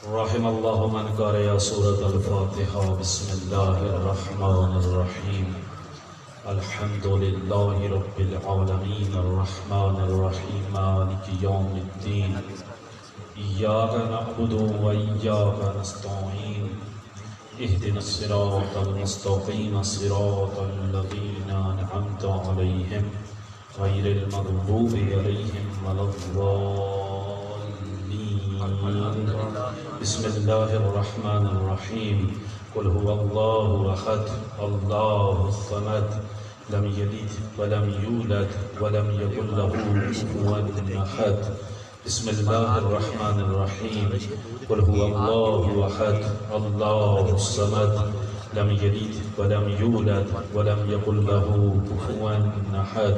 رحم الله من قرأ سورة الفاتحة. بسم الله الرحمن الرحيم. الحمد لله رب العالمين الرحمن الرحيم مالك يوم الدين. إياك نعبد وإياك نستعين. اهدنا الصراط المستقيم صراط الذين أنعمت عليهم غير المغضوب عليهم ولا الضالين. بسم الله الرحمن الرحيم. قل هو الله أحد الله الصمد لم يلد ولم يولد ولم يكن له كفوا أحد. بسم الله الرحمن الرحيم. قل هو الله أحد الله الصمد لم يلد ولم يولد ولم يكن له كفوا أحد.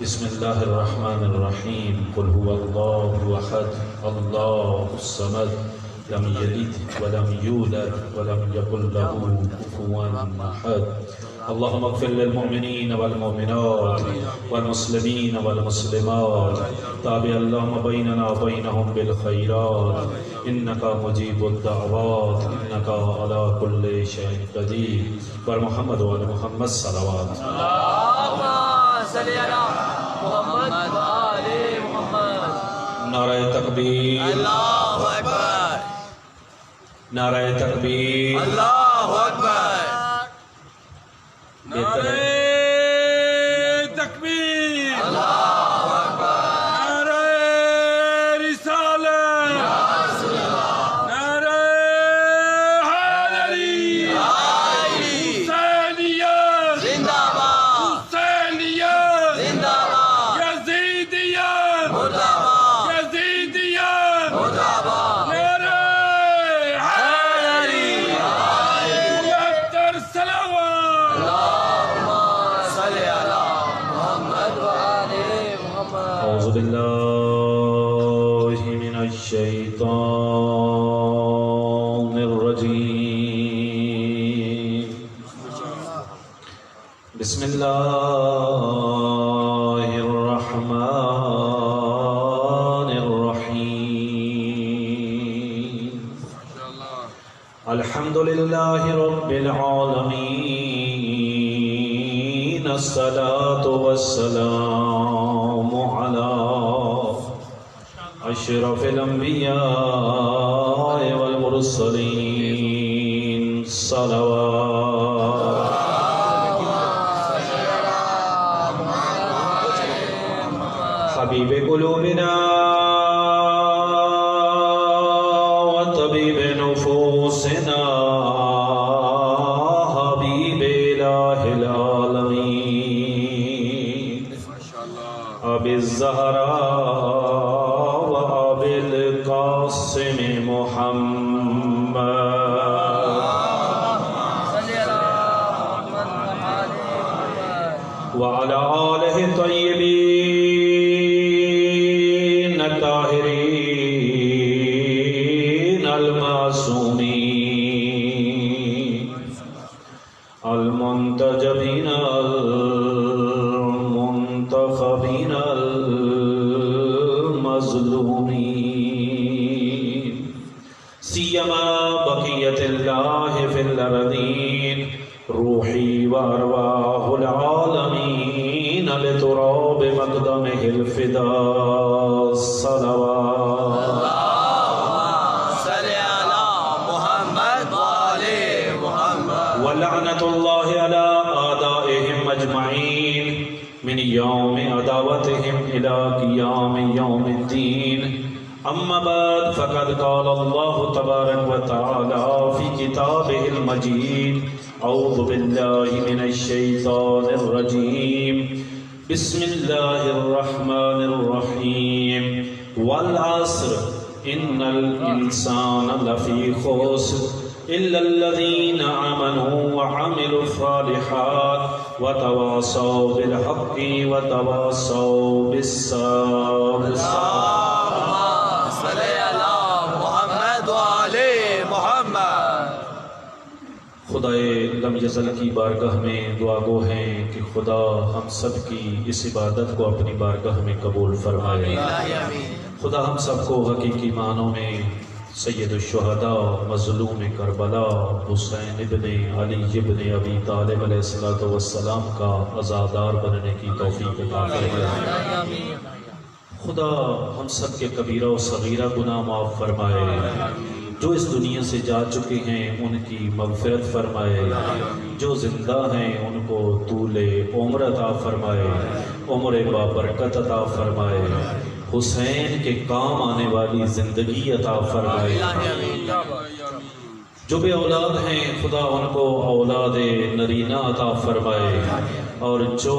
بسم الله الرحمن الرحيم. قل هو الله أحد الله الصمد لم يلد ولم يولد ولم يكن له كفوا أحد. اللهم اغفر للمؤمنين والمؤمنات والمسلمين والمسلمات. تابع اللهم بيننا وبينهم بالخيرات إنك مجيب الدعوات إنك على كل شيء قدير. محمد وعلى محمد صلوات. اللهم صل على محمد وآل محمد. نعرہ تکبیر. اللہ اکبر. نعرہ تکبیر. اللہ اکبر. بہتر ہے. تکبیر. اللہ اکبر. نعرہ رسالت. نعرہ حیدری. حسینیت. زندہ باد. حسینیت. زندہ باد. یزیدیت. مردہ باد. یزیدیت. مردہ باد. نعرہ حیدری. بہتر صلوات. اللهم صل على محمد وآل محمد. اعوذ باللہ من الشیطان الرجیم. بسم اللہ الرحمن الرحیم. الحمد للہ رب العالمین. الصلاة والسلام على اشرف الانبیاء والمرسلین. صلوات. حبیب قلوبنا وطبیب نفوسنا حبیب الہ العالمین. ابی الزہراء و ابی القاسم محمد صل على محمد وآل محمد. وعلى آلہ طیبین الطاہرین المعصومین المنتجبین المنتخبین المظلومین. سیما بقیت اللہ فی الارضین روحی وارواح العالمین لتراب مقدمہ الفدا. صلوات. صل على محمد وآل محمد. ولعنت اللہ علی آدائهم اجمعین من یوم عداوتهم الى قیام یوم الدین. اما بعد فقد قال اللہ تبارک و تعالی فی کتابہ المجید. اعوذ باللہ من الشیطان الرجیم. بسم اللہ الرحمن الرحیم. والعصر ان الانسان لفی خسر الا الذین آمنوا وعملوا الصالحات وتواصوا بالحق وتواصوا بالصبر. اللهم صل على محمد وآل محمد. خدائے لم یزل کی بارگاہ میں دعا گو ہیں کہ خدا ہم سب کی اس عبادت کو اپنی بارگاہ میں قبول فرمائے. خدا ہم سب کو حقیقی معنوں میں سید الشہداء مظلوم کربلا حسین ابن علی ابن ابی طالب علیہ السلام کا عزادار بننے کی توفیق عطا فرمائے۔ خدا ہم سب کے کبیرہ و صغیرہ گناہ معاف فرمائے، جو اس دنیا سے جا چکے ہیں ان کی مغفرت فرمائے، جو زندہ ہیں ان کو طول عمر عطا فرمائے، عمر بابرکت عطا فرمائے، حسین کے کام آنے والی زندگی عطا فرمائے۔ جو بے اولاد ہیں خدا ان کو اولاد نرینہ عطا فرمائے، اور جو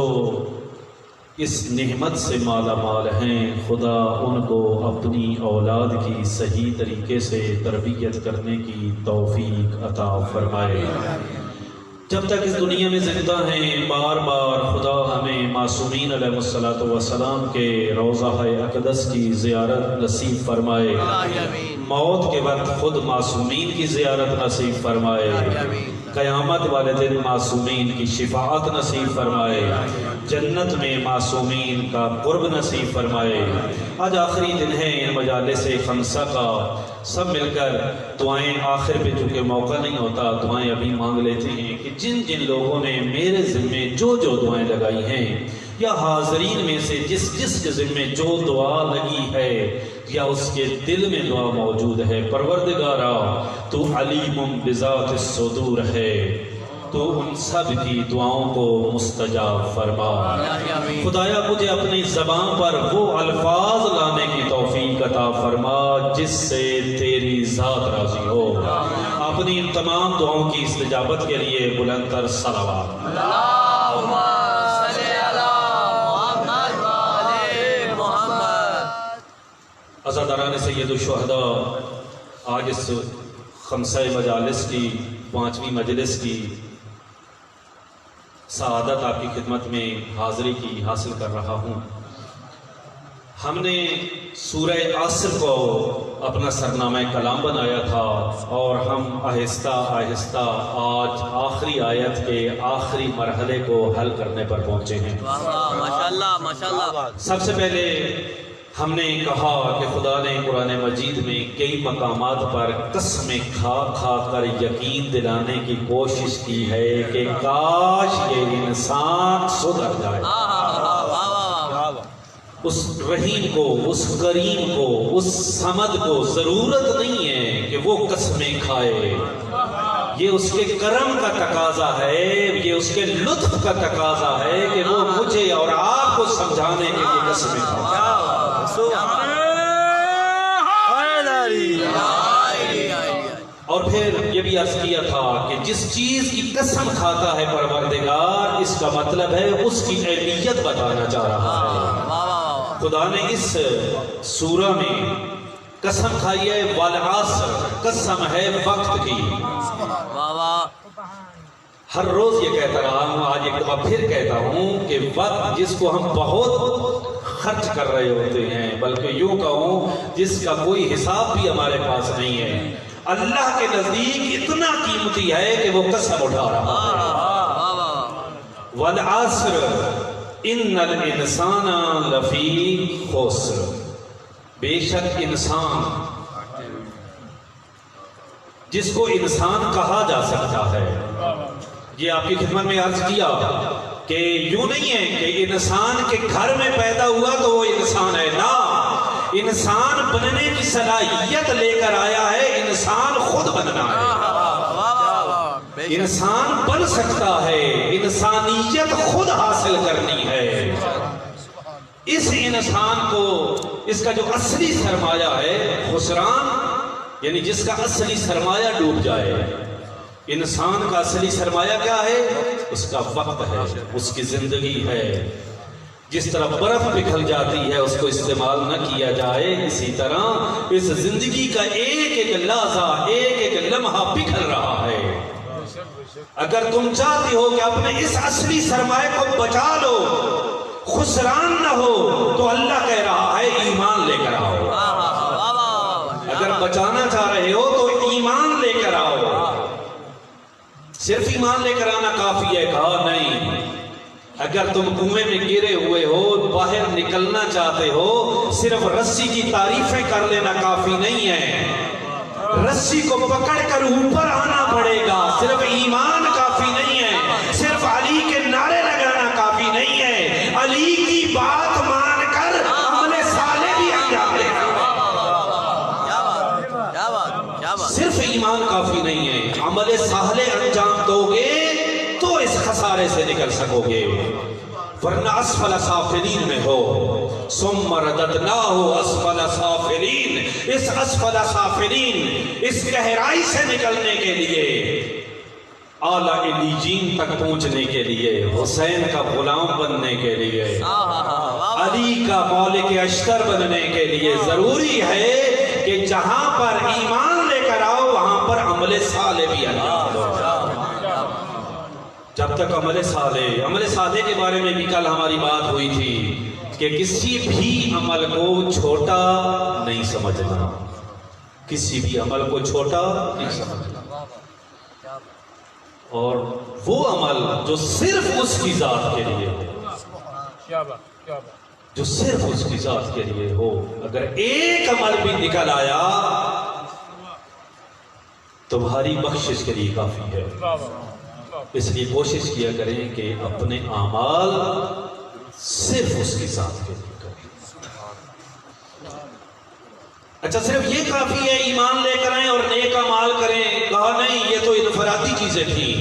اس نعمت سے مالا مال ہیں خدا ان کو اپنی اولاد کی صحیح طریقے سے تربیت کرنے کی توفیق عطا فرمائے۔ جب تک اس دنیا میں زندہ ہیں بار بار خدا ہمیں معصومین علیہ السلام کے روضہ اقدس کی زیارت نصیب فرمائے، موت کے وقت خود معصومین کی زیارت نصیب فرمائے، قیامت والے دن معصومین کی شفاعت نصیب فرمائے، جنت میں معصومین کا قرب نصیب فرمائے۔ آج آخری دن ہے ان مجالس خمسہ کا، سب مل کر دعائیں آخر پہ چونکہ موقع نہیں ہوتا دعائیں ابھی مانگ لیتے ہیں کہ جن جن لوگوں نے میرے ذمے جو جو دعائیں لگائی ہیں، یا حاضرین میں سے جس جس کے ذمے جو دعا لگی ہے یا اس کے دل میں دعا موجود ہے، پروردگارا تو علیم بذات الصدور ہے، تو ان سب کی دعاؤں کو مستجاب فرما۔ خدایا مجھے اپنی زبان پر وہ الفاظ لانے کی توفیق عطا فرما جس سے تیری ذات راضی ہو۔ اپنی تمام دعاؤں کی استجابت کے لیے بلند تر صلوات۔ اللہم صلی علی محمد و آل محمد۔ عزاداران سید الشہداء، آج اس خمسہ مجالس کی 5ویں مجلس کی سعادت آپ کی خدمت میں حاضری کی حاصل کر رہا ہوں۔ ہم نے سورہ عصر کو اپنا سرنامہ کلام بنایا تھا، اور ہم آہستہ آہستہ آج آخری آیت کے آخری مرحلے کو حل کرنے پر پہنچے ہیں۔ ماشاءاللہ ماشاءاللہ۔ سب سے پہلے ہم نے کہا کہ خدا نے قرآن مجید میں کئی مقامات پر قسمیں کھا کھا کر یقین دلانے کی کوشش کی ہے کہ کاش یہ انسان سدھر جائے، اس رحیم کو، اس کریم کو، اس صمد کو ضرورت نہیں ہے کہ وہ قسمیں کھائے، یہ اس کے کرم کا تقاضا ہے، یہ اس کے لطف کا تقاضا ہے کہ وہ مجھے اور آپ کو سمجھانے کے لیے قسمیں کھائے۔ اور پھر یہ بھی عرض کیا تھا کہ جس چیز کی قسم کھاتا ہے پروردگار، اس کا مطلب ہے اس کی اہمیت بتانا چاہ رہا ہے۔ خدا نے اس سورہ میں قسم کھائی ہے والعصر، قسم ہے وقت کی۔ ہر روز یہ کہتا رہا ہوں، آج ایک دفعہ پھر کہتا ہوں کہ وقت جس کو ہم بہت خرچ کر رہے ہوتے ہیں، بلکہ یوں کہوں جس کا کوئی حساب بھی ہمارے پاس نہیں ہے، اللہ کے نزدیک اتنا قیمتی ہے کہ وہ قسم اٹھا رہا ہے۔ والعصر ان الانسان لفی خسر، بے شک انسان جس کو انسان کہا جا سکتا ہے، یہ آپ کی خدمت میں عرض کیا کہ یوں نہیں ہے کہ انسان کے گھر میں پیدا ہوا تو وہ انسان ہے، نہ، انسان بننے کی صلاحیت لے کر آیا ہے، انسان خود بننا ہے، انسان بن سکتا ہے، انسانیت خود حاصل کرنی ہے۔ اس انسان کو اس کا جو اصلی سرمایہ ہے خسران، یعنی جس کا اصلی سرمایہ ڈوب جائے۔ انسان کا اصلی سرمایہ کیا ہے؟ اس کا وقت ہے، اس کی زندگی ہے۔ جس طرح برف پگھل جاتی ہے اس کو استعمال نہ کیا جائے، اسی طرح اس زندگی کا ایک ایک لحظہ، ایک ایک لمحہ پگھل رہا ہے۔ اگر تم چاہتے ہو کہ اپنے اس اصلی سرمایہ کو بچا لو، خسران نہ ہو، تو اللہ کہہ رہا ہے ایمان لے کر آؤ۔ اگر بچانا چاہ رہے ہو تو ایمان لے کر آؤ۔ صرف ایمان لے کر آنا کافی ہے؟ کہا نہیں۔ اگر تم کنویں میں گرے ہوئے ہو، باہر نکلنا چاہتے ہو، صرف رسی کی تعریفیں کر لینا کافی نہیں ہے۔ رسی کو پکڑ کر اوپر آنا پڑے گا. صرف ایمان کافی نہیں ہے, صرف علی کے نعرے لگانا کافی نہیں ہے, علی کی بات مان کر عمل صالح بھی انجام دینا. صرف ایمان کافی نہیں ہے, عمل صالح انجام دو گے تو اس خسارے سے نکل سکو گے, ورنہ اسفل سافلین میں ہو. ثم رددناہ اسفل سافلین, اس اسفل سافلین, اس گہرائی سے نکلنے کے لیے, اعلیٰ علیجین تک پہنچنے کے لیے, حسین کا غلام بننے کے لیے, علی کا مولک اشتر بننے کے لیے ضروری ہے کہ جہاں پر ایمان لے کر آؤ وہاں پر عمل صالح بھی انجام دو. جب تک عمل صالح کے بارے میں بھی کل ہماری بات ہوئی تھی کہ کسی بھی عمل کو چھوٹا نہیں سمجھنا, کسی بھی عمل کو چھوٹا نہیں سمجھنا, اور وہ عمل جو صرف اس کی ذات کے لیے ہو, جو صرف اس کی ذات کے لیے ہو, اگر ایک عمل بھی نکل آیا تمہاری بخشش کے لیے کافی ہے. اس لیے کوشش کیا کریں کہ اپنے اعمال صرف اس کی ذات کے لیے کریں. اچھا صرف یہ کافی ہے ایمان لے کر آئیں اور نیک اعمال کریں؟ کہا نہیں, یہ تو انفرادی چیزیں تھیں,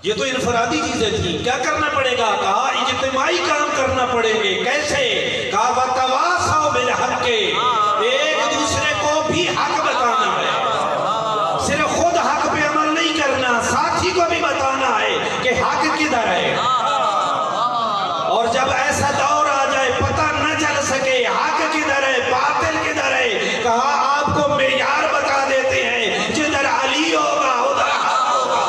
یہ تو انفرادی چیزیں تھیں. کیا کرنا پڑے گا؟ کہا اجتماعی کام کرنا پڑیں گے. کیسے؟ کہا وَتَوَاصَوْا بِالْحَقِّ, ایک دوسرے کو بھی حق بتانا ہے. صرف خود حق پہ عمل نہیں کرنا, ساتھی کو بھی بتانا ہے کہ حق کدھر ہے. اور جب ایسا دور آ جائے پتہ نہ چل سکے حق کدھر ہے باطل کدھر ہے, کہا آپ کو معیار بتا دیتے ہیں, جدھر علی ہوگا ادھر حق ہوگا.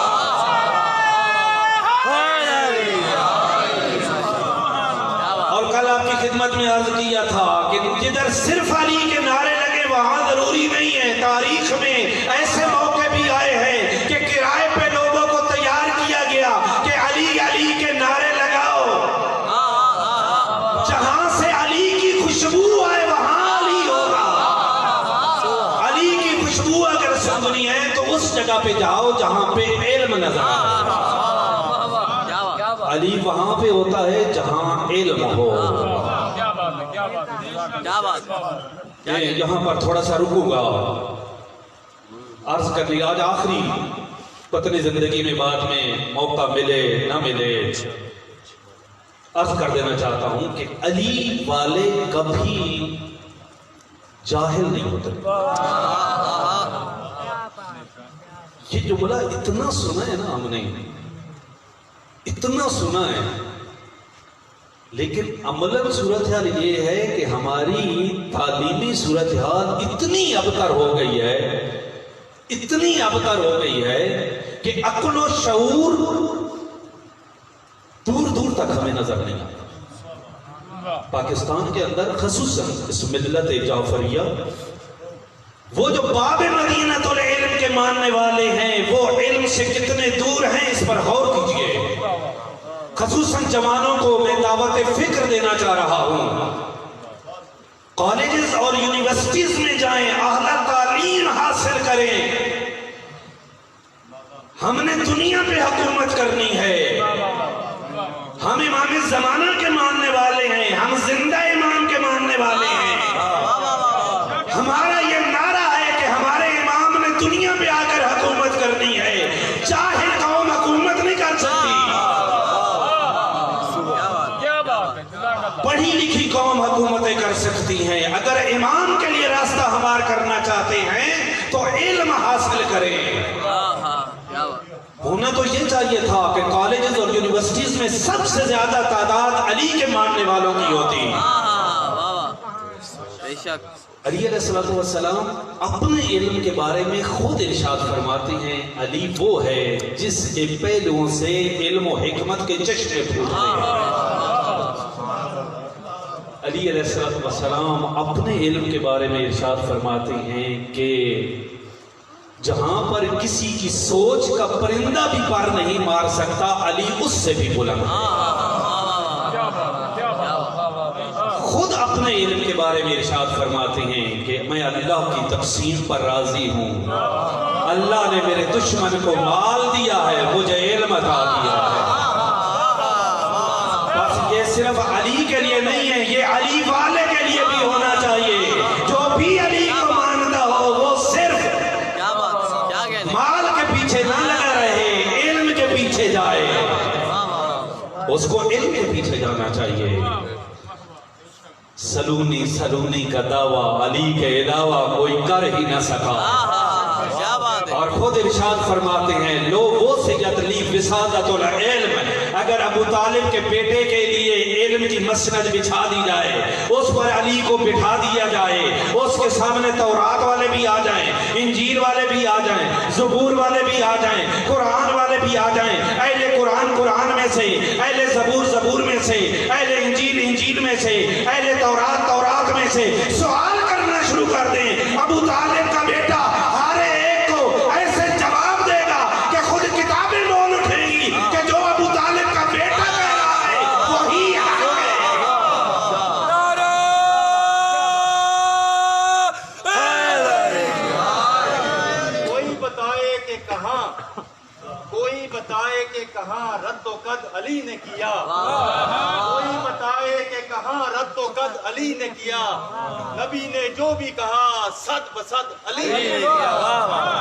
اور کل آپ کی خدمت میں عرض کیا تھا کہ جدھر صرف علی کے نعرے لگے وہاں ضروری نہیں ہے. تاریخ میں ایسے موقع بھی آئے ہیں کہ کرائے پہ لوگوں کو تیار کیا گیا کہ علی علی کے نعرے لگاؤ, جہاں سے علی کی خوشبو آئے وہاں علی ہوگا. علی کی خوشبو اگر سنگنی ہے تو اس جگہ پہ جاؤ جہاں پہ علم نظر آئے. علی وہاں پہ ہوتا ہے جہاں علم ہو. یہاں پر تھوڑا سا رکوں گا, عرض کر لیا آج آخری پتنی زندگی میں بعد میں موقع ملے نہ ملے, عرض کر دینا چاہتا ہوں کہ علی والے کبھی جاہل نہیں ہوتے. یہ جملہ اتنا سنا ہے نا ہم نے, اتنا سنا ہے, لیکن عملاً صورتحال یہ ہے کہ ہماری تعلیمی صورتحال اتنی ابتر ہو گئی ہے, اتنی ابتر ہو گئی ہے کہ عقل و شعور دور دور تک ہمیں نظر نہیں آتا. پاکستان کے اندر خصوصاً اس ملت جعفریہ, وہ جو باب مدینۃ العلم کے ماننے والے ہیں وہ علم سے کتنے دور ہیں اس پر غور کیجئے. خصوصاً جوانوں کو میں دعوت فکر دینا چاہ رہا ہوں, کالجز اور یونیورسٹیز میں جائیں, اعلیٰ تعلیم حاصل کریں. ہم نے دنیا پہ حکومت کرنی ہے, ہم امام زمانہ کے ماننے والے ہیں, ہم زندہ امام کے ماننے والے ہیں. ہمارا یہ نعرہ ہے کہ ہمارے امام نے دنیا پہ آ کر حکومت کرنی ہے, جاہل قوم حکومت نہیں کر سکتی, پڑھی لکھی قوم حکومتیں کر سکتی ہیں. اگر امام کے لیے راستہ ہموار کرنا چاہتے ہیں تو علم حاصل کریں. ہونا تو یہ چاہیے تھا کہ کالجز اور یونیورسٹیز میں سب سے زیادہ تعداد علی کے ماننے والوں کی ہوتی. علی علیہ السلام اپنے علم کے بارے میں خود ارشاد فرماتے ہیں, علی وہ ہے جس کے پہلوؤں سے علم و حکمت کے چشمے پھوٹتے ہیں. علی علیہ السلام اپنے علم کے بارے میں ارشاد فرماتے ہیں کہ جہاں پر کسی کی سوچ کا پرندہ بھی پر نہیں مار سکتا, علی اس سے بھی بلند ہے. خود اپنے علم کے بارے میں ارشاد فرماتے ہیں کہ میں اللہ کی تقسیم پر راضی ہوں، اللہ نے میرے دشمن کو مال دیا ہے، مجھے علم عطا کیا ہے۔ بس یہ صرف علی کے لیے نہیں ہے، یہ علی والے کے لیے بھی ہونا چاہیے۔ جو بھی علی کو مانتا ہو وہ صرف مال کے پیچھے نہ لگا رہے، علم کے پیچھے جائے، اس کو علم کے پیچھے جانا چاہیے۔ سلونی سلونی کا دعویٰ علی کے علاوہ کوئی کر ہی نہ سکا، اور خود ارشاد فرماتے ہیں لو وہ سید لی وسادت العلم، اگر ابو طالب کے بیٹے کے لیے علم کی مسند بچھا دی جائے، اس پر علی کو بٹھا دیا جائے، اس کے سامنے تورات والے بھی آ جائیں، انجیل والے بھی آ جائیں، زبور والے بھی آ جائیں، قرآن والے بھی آ جائیں، اہل قرآن قرآن میں سے، اہل زبور زبور میں سے، اہل انجیل انجیل میں سے، اہل تورات تورات میں سے، سوال کرنا شروع کر دیں، ابو طالب کا بیٹا ہر ایک کو ایسے جواب دے گا کہ خود کتابیں بول اٹھیں گی کہ جو ابو طالب کا بیٹا کہہ رہا ہے وہی حق ہے۔ کوئی بتائے کہ کہاں رد و قد علی نے کیا، کوئی بتائے کہ کہاں رد و قد علی نے کیا، نبی نے جو بھی کہا صد بصد علی نے کیا،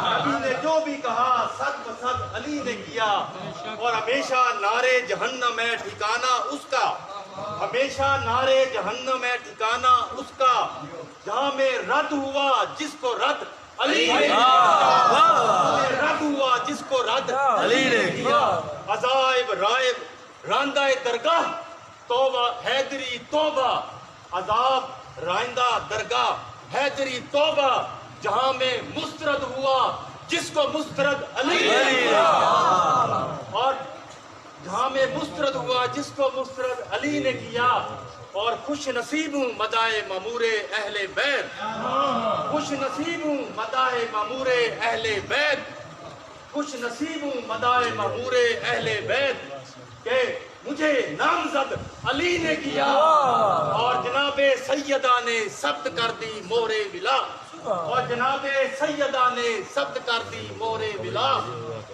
نبی نے جو بھی کہا صد بصد علی نے کیا، اور ہمیشہ نعرے جہنم ہے ٹھکانہ اس کا، ہمیشہ نعرے جہنم ہے ٹھکانہ اس کا، جہاں میں رد ہوا جس کو رد علی نے کیا، رد ہوا جس کو رد علی نے کیا، عذائب رائب راندہ درگاہ توبہ حیدری توبہ، عذاب راندہ درگاہ حیدری توبہ، جہاں میں مسترد ہوا جس کو مسترد علی نے کیا، اور جہاں میں مسترد ہوا جس کو مسترد علی نے کیا، اور خوش نصیب ہوں مدائے مامور اہل بیت، خوش نصیب ہوں مدائے مامور اہل بیت، خوش نصیب ہوں مدائے مامور اہل بیت، کہ مجھے نامزد علی نے کیا، اور جناب سیدہ نے ثبت کر دی مہر ولا، اور جناب سیدہ نے ثبت کر دی مہر ولا،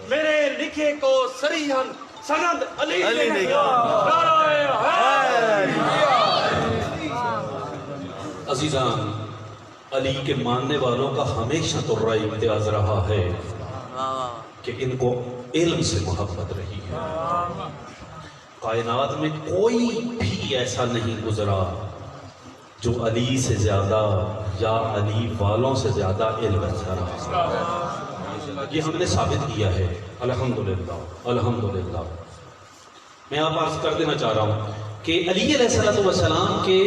میرے لکھے کو صریحاً سند علی نے کیا۔ عزیزان، علی کے ماننے والوں کا ہمیشہ تو رائے امتیاز رہا ہے کہ ان کو علم سے محبت رہی ہے۔ کائنات میں کوئی بھی ایسا نہیں گزرا جو علی سے زیادہ یا علی والوں سے زیادہ علم رکھتا رہا۔ یہ ہم نے ثابت کیا ہے الحمدللہ الحمدللہ۔ میں آپ عرض کر دینا چاہ رہا ہوں کہ علی علیہ السلام کے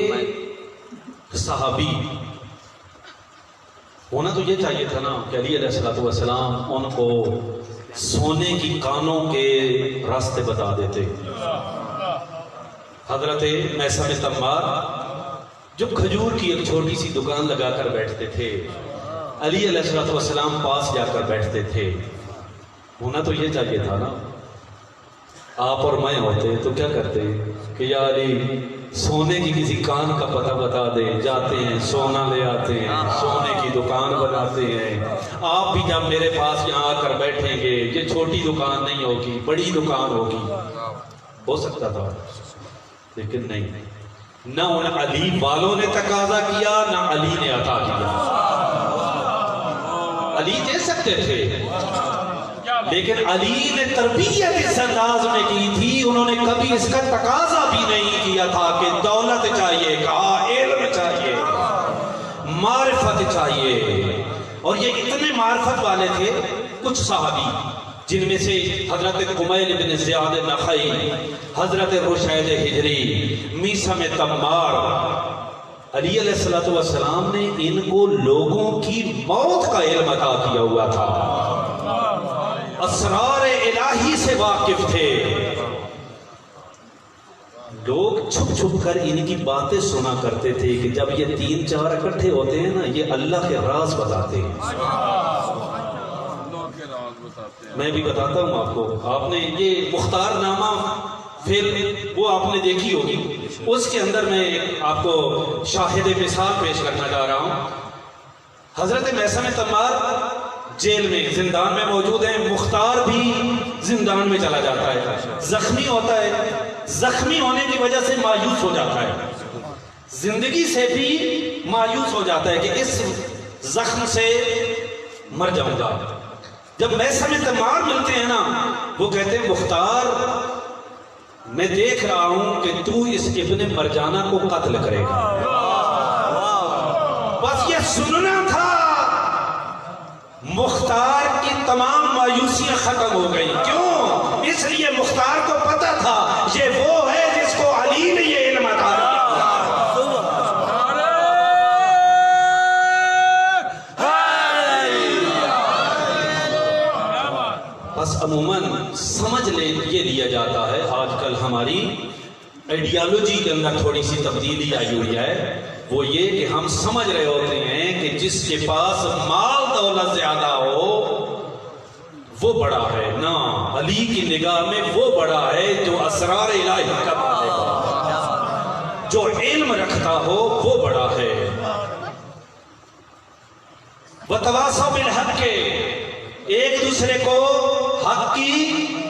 صحابی ہونا تو یہ چاہیے تھا نا کہ علی علیہ السلام ان کو سونے کی کانوں کے راستے بتا دیتے۔ حضرت میثم تمار جو کھجور کی ایک چھوٹی سی دکان لگا کر بیٹھتے تھے، علی علیہ السلام پاس جا کر بیٹھتے تھے۔ ہونا تو یہ چاہیے تھا نا، آپ اور میں ہوتے تو کیا کرتے کہ یا علی سونے کی کسی کان کا پتہ بتا دے، جاتے ہیں سونا لے آتے ہیں، سونے کی دکان بناتے ہیں۔ آپ بھی جب میرے پاس یہاں آ کر بیٹھیں گے، یہ چھوٹی دکان نہیں ہوگی، بڑی دکان ہوگی۔ ہو سکتا تھا لیکن نہیں، نہ ان علی والوں نے تقاضا کیا، نہ علی نے عطا کیا۔ علی دے سکتے تھے لیکن علی نے تربیت اس انداز میں کی تھی، انہوں نے کبھی اس کا تقاضا بھی نہیں کیا تھا کہ دولت چاہیے، کہا علم چاہیے، معرفت چاہیے۔ اور یہ اتنے معرفت والے تھے کچھ صحابی، جن میں سے حضرت کمیل بن زیاد نخعی، حضرت رشید ہجری، میثم تمار، علی علیہ السلام نے ان کو لوگوں کی موت کا علم عطا کیا ہوا تھا، اسرار الہی سے واقف تھے۔ لوگ چھپ چھپ کر ان کی باتیں سنا کرتے تھے کہ جب یہ 3-4 اکٹھے ہوتے ہیں نا، یہ اللہ کے راز بتاتے ہیں۔ میں بھی بتاتا ہوں آپ کو، آپ نے یہ مختار نامہ پھر وہ آپ نے دیکھی ہوگی، اس کے اندر میں آپ کو شاہد مثال پیش کرنا چاہ رہا ہوں۔ حضرت میثم تمار جیل میں زندان میں موجود ہیں، مختار بھی زندان میں چلا جاتا ہے، زخمی ہوتا ہے، زخمی ہونے کی وجہ سے مایوس ہو جاتا ہے، زندگی سے بھی مایوس ہو جاتا ہے کہ اس زخم سے مر جاؤں گا۔ جب میثم تمار ملتے ہیں نا، وہ کہتے ہیں مختار میں دیکھ رہا ہوں کہ تو اس ابن مرجانہ کو قتل کرے گا، بس یہ سننا تھا۔ مختار کی تمام مایوسیاں ختم ہو گئی، کیوں؟ اس لیے مختار کو پتا تھا یہ وہ ہے جس کو علی نے یہ علم عطا کیا۔ بس عموماً سمجھ لیں یہ لیا جاتا ہے، آج کل ہماری آئیڈیالوجی کے اندر تھوڑی سی تبدیلی آئی ہوئی ہے، وہ یہ کہ ہم سمجھ رہے ہوتے ہیں کہ جس کے پاس مال دولت زیادہ ہو وہ بڑا ہے۔ نہ، علی کی نگاہ میں وہ بڑا ہے جو اسرار الہی کا پانے ہو، جو علم رکھتا ہو وہ بڑا ہے۔ وتواصوا بالحق کے، ایک دوسرے کو حق کی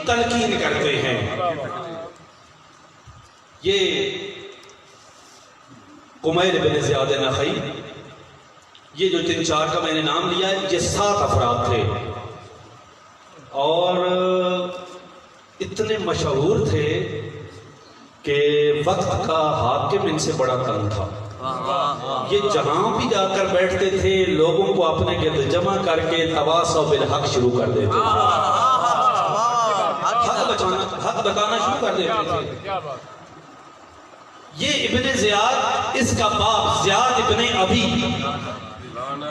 تلقین کرتے ہیں۔ یہ قمیل بن زیاد نخعی، یہ جو 3-4 کا میں نے نام لیا ہے، یہ 7 افراد تھے اور اتنے مشہور تھے کہ وقت کا حاکم ان سے بڑا تنگ تھا۔ یہ جہاں بھی جا کر بیٹھتے تھے لوگوں کو اپنے گرد جمع کر کے تواصوا بالحق شروع کر دیتے تھے، حق بتانا شروع کر دیتے تھے۔ یہ ابن زیاد، اس کا باپ زیاد ابن ابی،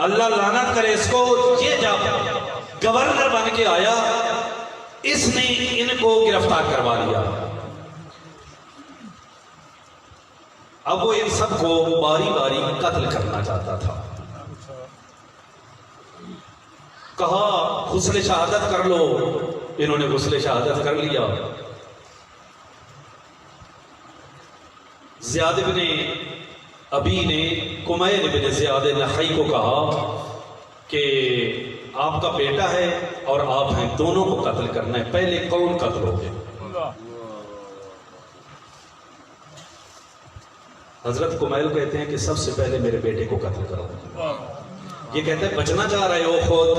اللہ لعنت کرے اس کو، یہ جب گورنر بن کے آیا اس نے ان کو گرفتار کروا لیا۔ اب وہ ان سب کو باری باری قتل کرنا چاہتا تھا۔ کہا غسل شہادت کر لو، انہوں نے غسل شہادت کر لیا۔ زیاد بن ابی نے قمیل بن زیاد نخعی کو کہا کہ آپ کا بیٹا ہے اور آپ ہیں، دونوں کو قتل کرنا ہے، پہلے کون قتل ہوگے؟ حضرت قمیل کہتے ہیں کہ سب سے پہلے میرے بیٹے کو قتل کرو۔ یہ کہتے ہیں بچنا چاہ رہے ہو خود؟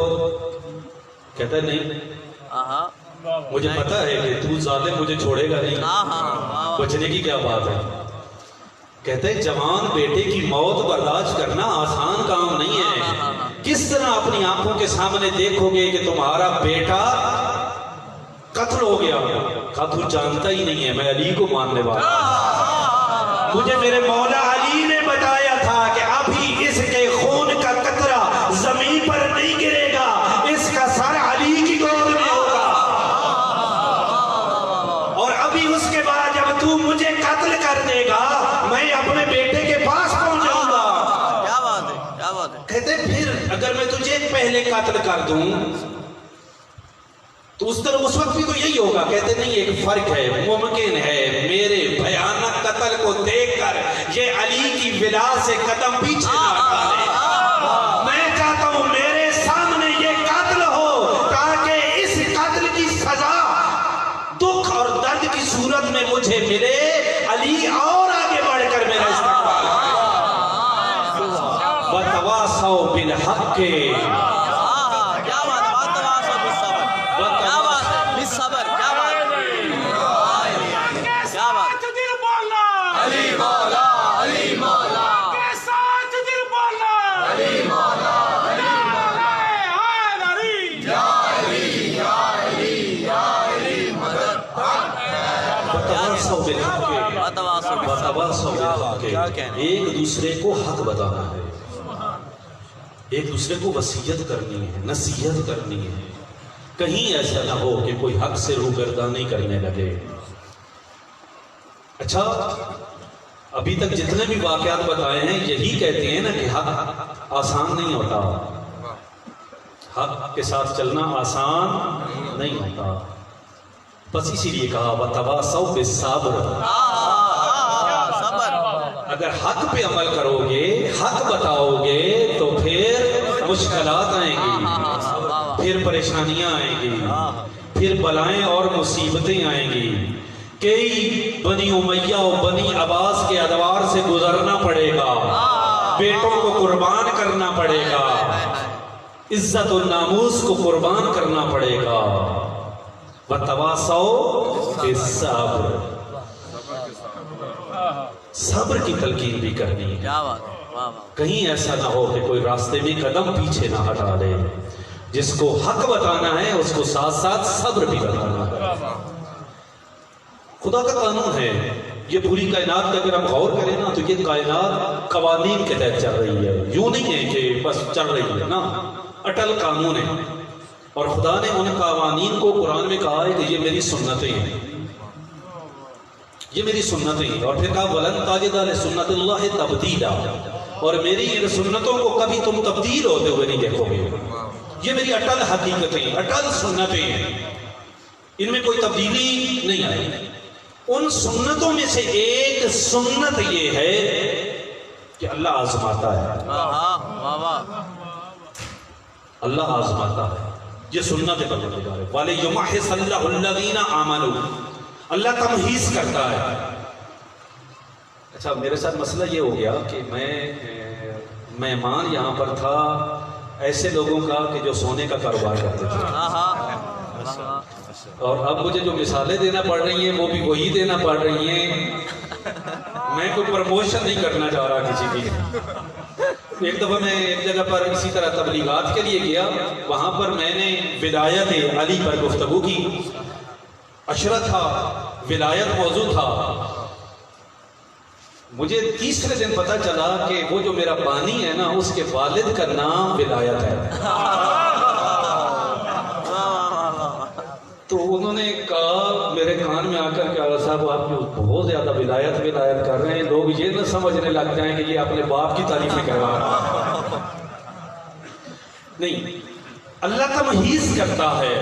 کہتا ہے نہیں، مجھے پتا ہے کہ تو ظالم مجھے چھوڑے گا نہیں، بچنے کی کیا بات ہے۔ کہتے ہیں جوان بیٹے کی موت برداشت کرنا آسان کام نہیں ہے، کس طرح اپنی آنکھوں کے سامنے دیکھو گے کہ تمہارا بیٹا قتل ہو گیا؟ کہا تو جانتا ہی نہیں ہے میں علی کو ماننے والا، مجھے میرے مولا علی نے بتایا تھا کہ ابھی اس کے خون کا قطرہ زمین پر نہیں گرے گا، اس کا سر علی کی گود میں ہوگا، اور ابھی اس کے بعد جب تو مجھے قتل کر دے گا میں اپنے بیٹے کے پاس پہنچ جاؤں گا۔ کیا بات ہے، کیا بات ہے۔ کہتے پھر اگر میں تجھے پہلے قتل کر دوں تو اس طرح اس وقت بھی تو یہی ہوگا۔ کہتے نہیں، ایک فرق ہے، ممکن ہے میرے بھیانک قتل کو دیکھ کر یہ علی کی ولا سے قدم پیچھے نہ ہٹائے، میں چاہتا ہوں میرے سامنے یہ قتل ہو تاکہ اس قتل کی سزا دکھ اور درد کی صورت میں مجھے ملے، علی اور آگے بڑھ کر میرا استقبال کرے۔ وتواصوا بالحق، کیا بات، وتواصوا بالصبر، کیا بات، بالصبر، کیا بات، کیا بات۔ دل بولنا علی مولا، علی مولا، کے ساتھ دل بولنا علی مولا، علی مولا، علی یا علی، یا علی، یا علی، مدد۔ وتواصوا بالحق، وتواصوا بالصبر، وتواصوا بالحق، کیا کہنا ہے؟ ایک دوسرے کو حق بتانا ہے، ایک دوسرے کو وصیت کرنی ہے، نصیحت کرنی ہے، کہیں ایسا نہ ہو کہ کوئی حق سے روگردانی کرنے لگے۔ اچھا، ابھی تک جتنے بھی واقعات بتائے ہیں یہی کہتے ہیں نا کہ حق آسان نہیں ہوتا، حق کے ساتھ چلنا آسان نہیں ہوتا۔ بس اسی لیے کہا وَتَوَاصَوْا بِالصَّبْرِ، صبر. اگر حق پہ عمل کرو گے، حق بتاؤ گے تو پھر مشکلات آئیں گی، پھر پریشانیاں آئیں گی، پھر بلائیں اور مصیبتیں آئیں گی. کئی بنی امیہ و بنی عباس کے ادوار سے گزرنا پڑے گا، بیٹوں کو قربان کرنا پڑے گا، عزت و ناموس کو قربان کرنا پڑے گا. وَتَوَاصَوْا بِالصَّبْرِ، صبر کی تلقین بھی کرنی ہے. کیا بات ہے. واہ واہ. کہیں ایسا نہ ہو کہ کوئی راستے میں قدم پیچھے نہ ہٹا دے. جس کو حق بتانا ہے اس کو ساتھ ساتھ صبر بھی بتانا ہے. خدا کا قانون ہے یہ پوری کائنات کا. اگر ہم غور کریں نا تو یہ کائنات قوانین کے تحت چل رہی ہے. یوں نہیں ہے کہ بس چل رہی ہے نا، اٹل قانون ہے. اور خدا نے ان قوانین کو قرآن میں کہا ہے کہ یہ میری سنتیں ہیں، یہ میری سنتیں ہیں. اور پھر کہا وَلَن تَجِدَ لِسُنَّتِ اللَّهِ تَبْدِيلًا، اور میری ان سنتوں کو کبھی تم تبدیل ہوتے ہوئے نہیں دیکھو گے. یہ میری اٹل حقیقتیں، اٹل سنتیں ہیں، ان میں کوئی تبدیلی نہیں آئی. ان سنتوں میں سے ایک سنت یہ ہے کہ اللہ آزماتا ہے. واہ واہ. اللہ آزماتا ہے. یہ سنت پروردگار ہے. وَلِيُمَحِّصَ اللَّهُ الَّذِينَ آمَنُوا، اللہ تمحیص کرتا ہے. اچھا میرے ساتھ مسئلہ یہ ہو گیا کہ میں مہمان یہاں پر تھا ایسے لوگوں کا کہ جو سونے کا کاروبار کرتے تھے، اور اب مجھے جو مثالیں دینا پڑ رہی ہیں وہ بھی وہی دینا پڑ رہی ہیں. میں کوئی پروموشن نہیں کرنا چاہ رہا کسی کی. ایک دفعہ میں ایک جگہ پر اسی طرح تبلیغات کے لیے گیا، وہاں پر میں نے ولایت علی پر گفتگو کی. عشرہ تھا، ولایت موضوع تھا. مجھے تیسرے دن پتہ چلا کہ وہ جو میرا بانی ہے نا اس کے والد کا نام ولایت ہے. تو انہوں نے کہا میرے کان میں آ کر کہ اعلیٰ صاحب آپ جو بہت زیادہ ولایت کر رہے ہیں، لوگ یہ نہ سمجھنے لگ جائیں کہ یہ اپنے باپ کی تعریفیں کروا رہا ہے. نہیں، اللہ تمحیص کرتا ہے.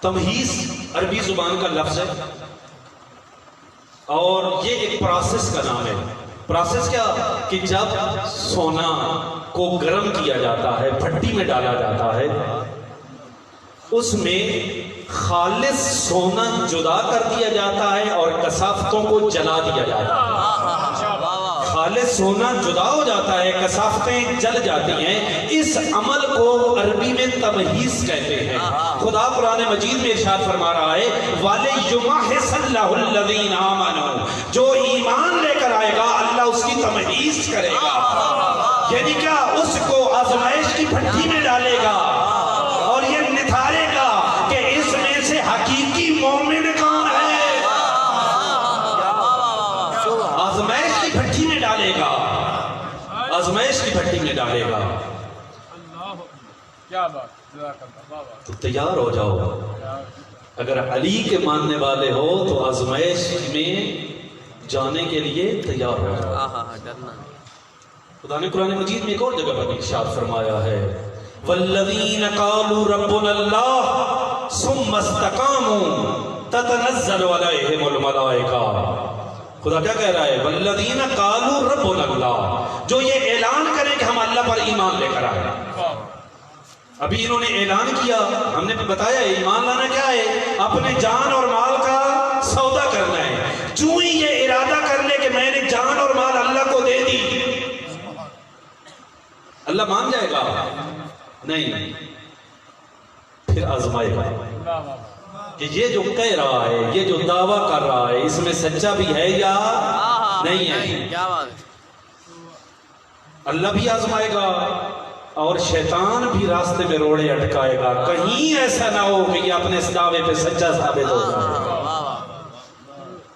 تمحیص عربی زبان کا لفظ ہے اور یہ ایک پروسیس کا نام ہے. پروسیس کیا کہ جب سونا کو گرم کیا جاتا ہے، بھٹی میں ڈالا جاتا ہے، اس میں خالص سونا جدا کر دیا جاتا ہے اور کثافتوں کو جلا دیا جاتا ہے. خالص سونا جدا ہو جاتا ہے، کثافتیں جل جاتی ہیں. اس عمل کو عربی میں تمحیص کہتے ہیں. خدا قرآن مجید میں ارشاد فرما رہا ہے وَلِيُمَحِّصَ اللَّهُ الَّذِينَ آمَنُوا، جو ایمان لے کر آئے گا اللہ اس کی تمحیص کرے گا. یعنی کیا؟ اس کو آزمائش کی بھٹی میں ڈالے گا اور یہ نتھارے گا کہ اس میں سے حقیقی مومن کون ہے. آزمائش کی بھٹی میں ڈالے گا، آزمائش کی بھٹی میں ڈالے گا. کیا بات. تو تیار ہو جاؤ. اگر علی کے ماننے والے ہو تو آزمائش میں جانے کے لیے تیار ہو جاؤ. خدا نے قرآن مجید میں ایک اور جگہ پر ارشاد فرمایا ہے والذین قالوا ربنا اللہ ثم استقاموا تتنزل علیہم الملائکہ. خدا کیا کہہ رہا ہے؟ والذین قالوا ربنا اللہ، جو یہ اعلان کریں کہ ہم اللہ پر ایمان لے کر آئے. ابھی انہوں نے اعلان کیا، ہم نے بتایا ایمان لانا کیا ہے؟ اپنے جان اور مال کا سودا کرنا ہے. جو ہی یہ ارادہ کر لے کہ میں نے جان اور مال اللہ کو دے دی، اللہ مان جائے گا؟ نہیں، پھر آزمائے گا کہ یہ جو کہہ رہا ہے، یہ جو دعویٰ کر رہا ہے، اس میں سچا بھی ہے یا نہیں ہے. کیا بات ہے. اللہ بھی آزمائے گا اور شیطان بھی راستے میں روڑے اٹکائے گا. کہیں ایسا نہ ہو کہ یہ اپنے اس دعوے پہ سچا ثابت ہو جائے.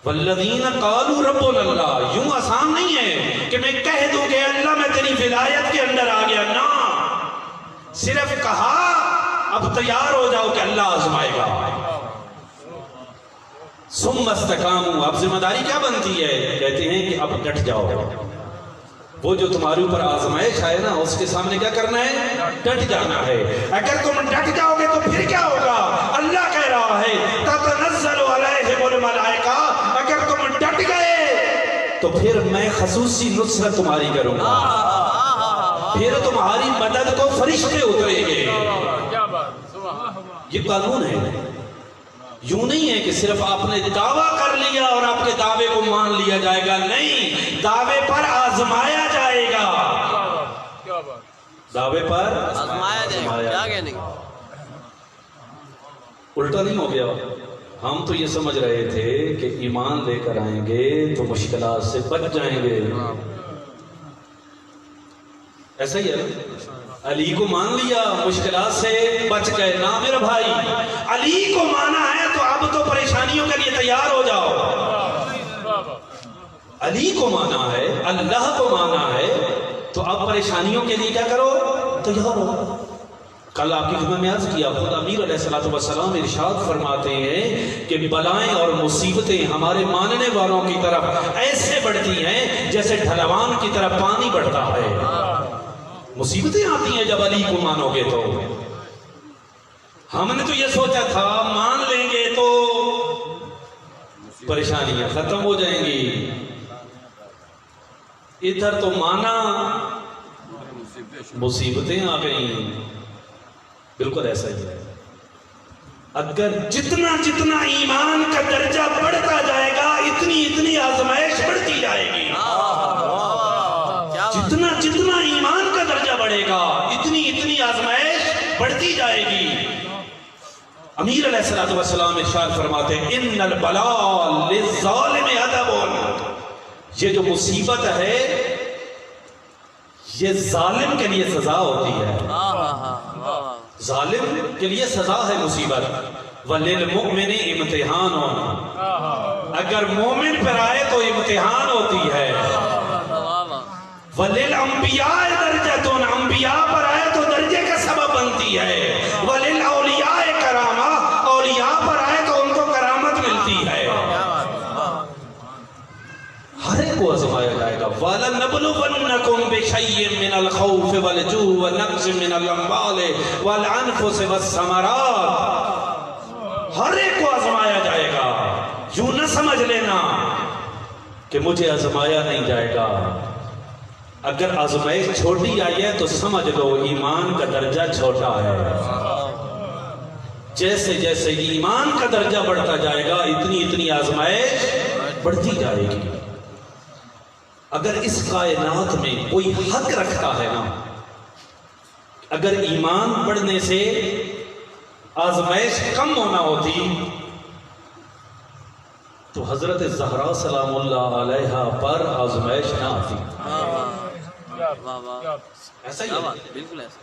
والذین قالوا ربنا اللہ، یوں آسان نہیں ہے کہ میں کہہ دوں کہ اللہ میں تیری ولایت کے اندر آ گیا. نہ، صرف کہا اب تیار ہو جاؤ کہ اللہ آزمائے گا. ثم استقاموا، اب ذمہ داری کیا بنتی ہے؟ کہتے ہیں کہ اب ڈٹ جاؤ. وہ جو تمہارے اوپر آزمائش آئے نا اس کے سامنے کیا کرنا ہے؟ ڈٹ جانا ہے. اگر تم ڈٹ جاؤ گے تو پھر کیا ہوگا؟ اللہ کہہ رہا ہے خصوصی نصرت تمہاری کروں گا، پھر تمہاری مدد کو فرشتے اتریں گے۔ یہ قانون ہے، یوں نہیں ہے کہ صرف آپ نے دعویٰ کر لیا اور آپ کے دعوے کو مان لیا جائے گا، نہیں، دعوے پر آزمایا جائے گا، دعوے پر آزمایا جائے گا، کیا نہیں؟ الٹا نہیں ہو گیا۔ ہم تو یہ سمجھ رہے تھے کہ ایمان لے کر آئیں گے تو مشکلات سے بچ جائیں گے، ایسا ہی ہے نا؟ علی کو مان لیا، مشکلات سے بچ گئے، نہ میرے بھائی، علی کو مانا ہے تو اب تو پریشانیوں کے لیے تیار ہو جاؤ۔ علی کو مانا ہے، اللہ کو مانا ہے تو اب پریشانیوں کے لیے کیا کرو؟ تیار ہو۔ کل آپ کی خدمت میں عرض کیا، خود امیر علیہ السلام ارشاد فرماتے ہیں کہ بلائیں اور مصیبتیں ہمارے ماننے والوں کی طرف ایسے بڑھتی ہیں جیسے ڈھلوان کی طرف پانی بڑھتا ہے۔ مصیبتیں آتی ہیں جب علی کو مانو گے تو۔ ہم نے تو یہ سوچا تھا مان لیں گے تو پریشانیاں ختم ہو جائیں گی، ادھر تو مانا مصیبتیں آ گئیں۔ بالکل ایسا ہی ہے، اگر جتنا جتنا ایمان کا درجہ بڑھتا جائے گا اتنی اتنی آزمائش بڑھتی جائے گی، جتنا جتنا ایمان کا درجہ بڑھے گا اتنی اتنی آزمائش بڑھتی جائے گی۔ امیر علیہ السلام ارشاد فرماتے ہیں ان البلاء للظالم ادب، یہ جو مصیبت ہے یہ ظالم کے لیے سزا ہوتی ہے، ظالم کے لیے سزا ہے مصیبت۔ وَلِلْمُؤْمِنِ امتحان، اگر مومن پر آئے تو امتحان ہوتی ہے۔ وَلِلْأَنْبِيَاءِ دَرْجَةٌ، انبیاء پر آئے تو درجے کا سبب بنتی ہے۔ وَلِلْأَوْلِيَاءِ كَرَامَةٌ، اولیاء پر آئے تو ان کو کرامت ملتی ہے۔ ہر ایک کو آزمایا جائے گا۔ وَلَنَبْلُوَنَّكُمْ بِشَيْءٍ مِّنَ الْخَوْفِ وَالْجُوعِ وَالنَّقْصٍ مِّنَ الْأَمْوَالِ وَالْأَنفُسِ وَالثَّمَرَاتِ، ہر ایک کو آزمایا جائے گا۔ یوں نہ سمجھ لینا کہ مجھے آزمایا نہیں جائے گا، اگر آزمائش چھوٹی آئی ہے تو سمجھ لو ایمان کا درجہ چھوٹا ہے۔ جیسے جیسے ایمان کا درجہ بڑھتا جائے گا اتنی اتنی آزمائش بڑھتی جائے گی۔ اگر اس کائنات میں کوئی حق رکھتا ہے نا، اگر ایمان بڑھنے سے آزمائش کم ہونا ہوتی تو حضرت زہرا سلام اللہ علیہا پر آزمائش نہ آتی۔ ایسا ہی ہے، بالکل ایسا۔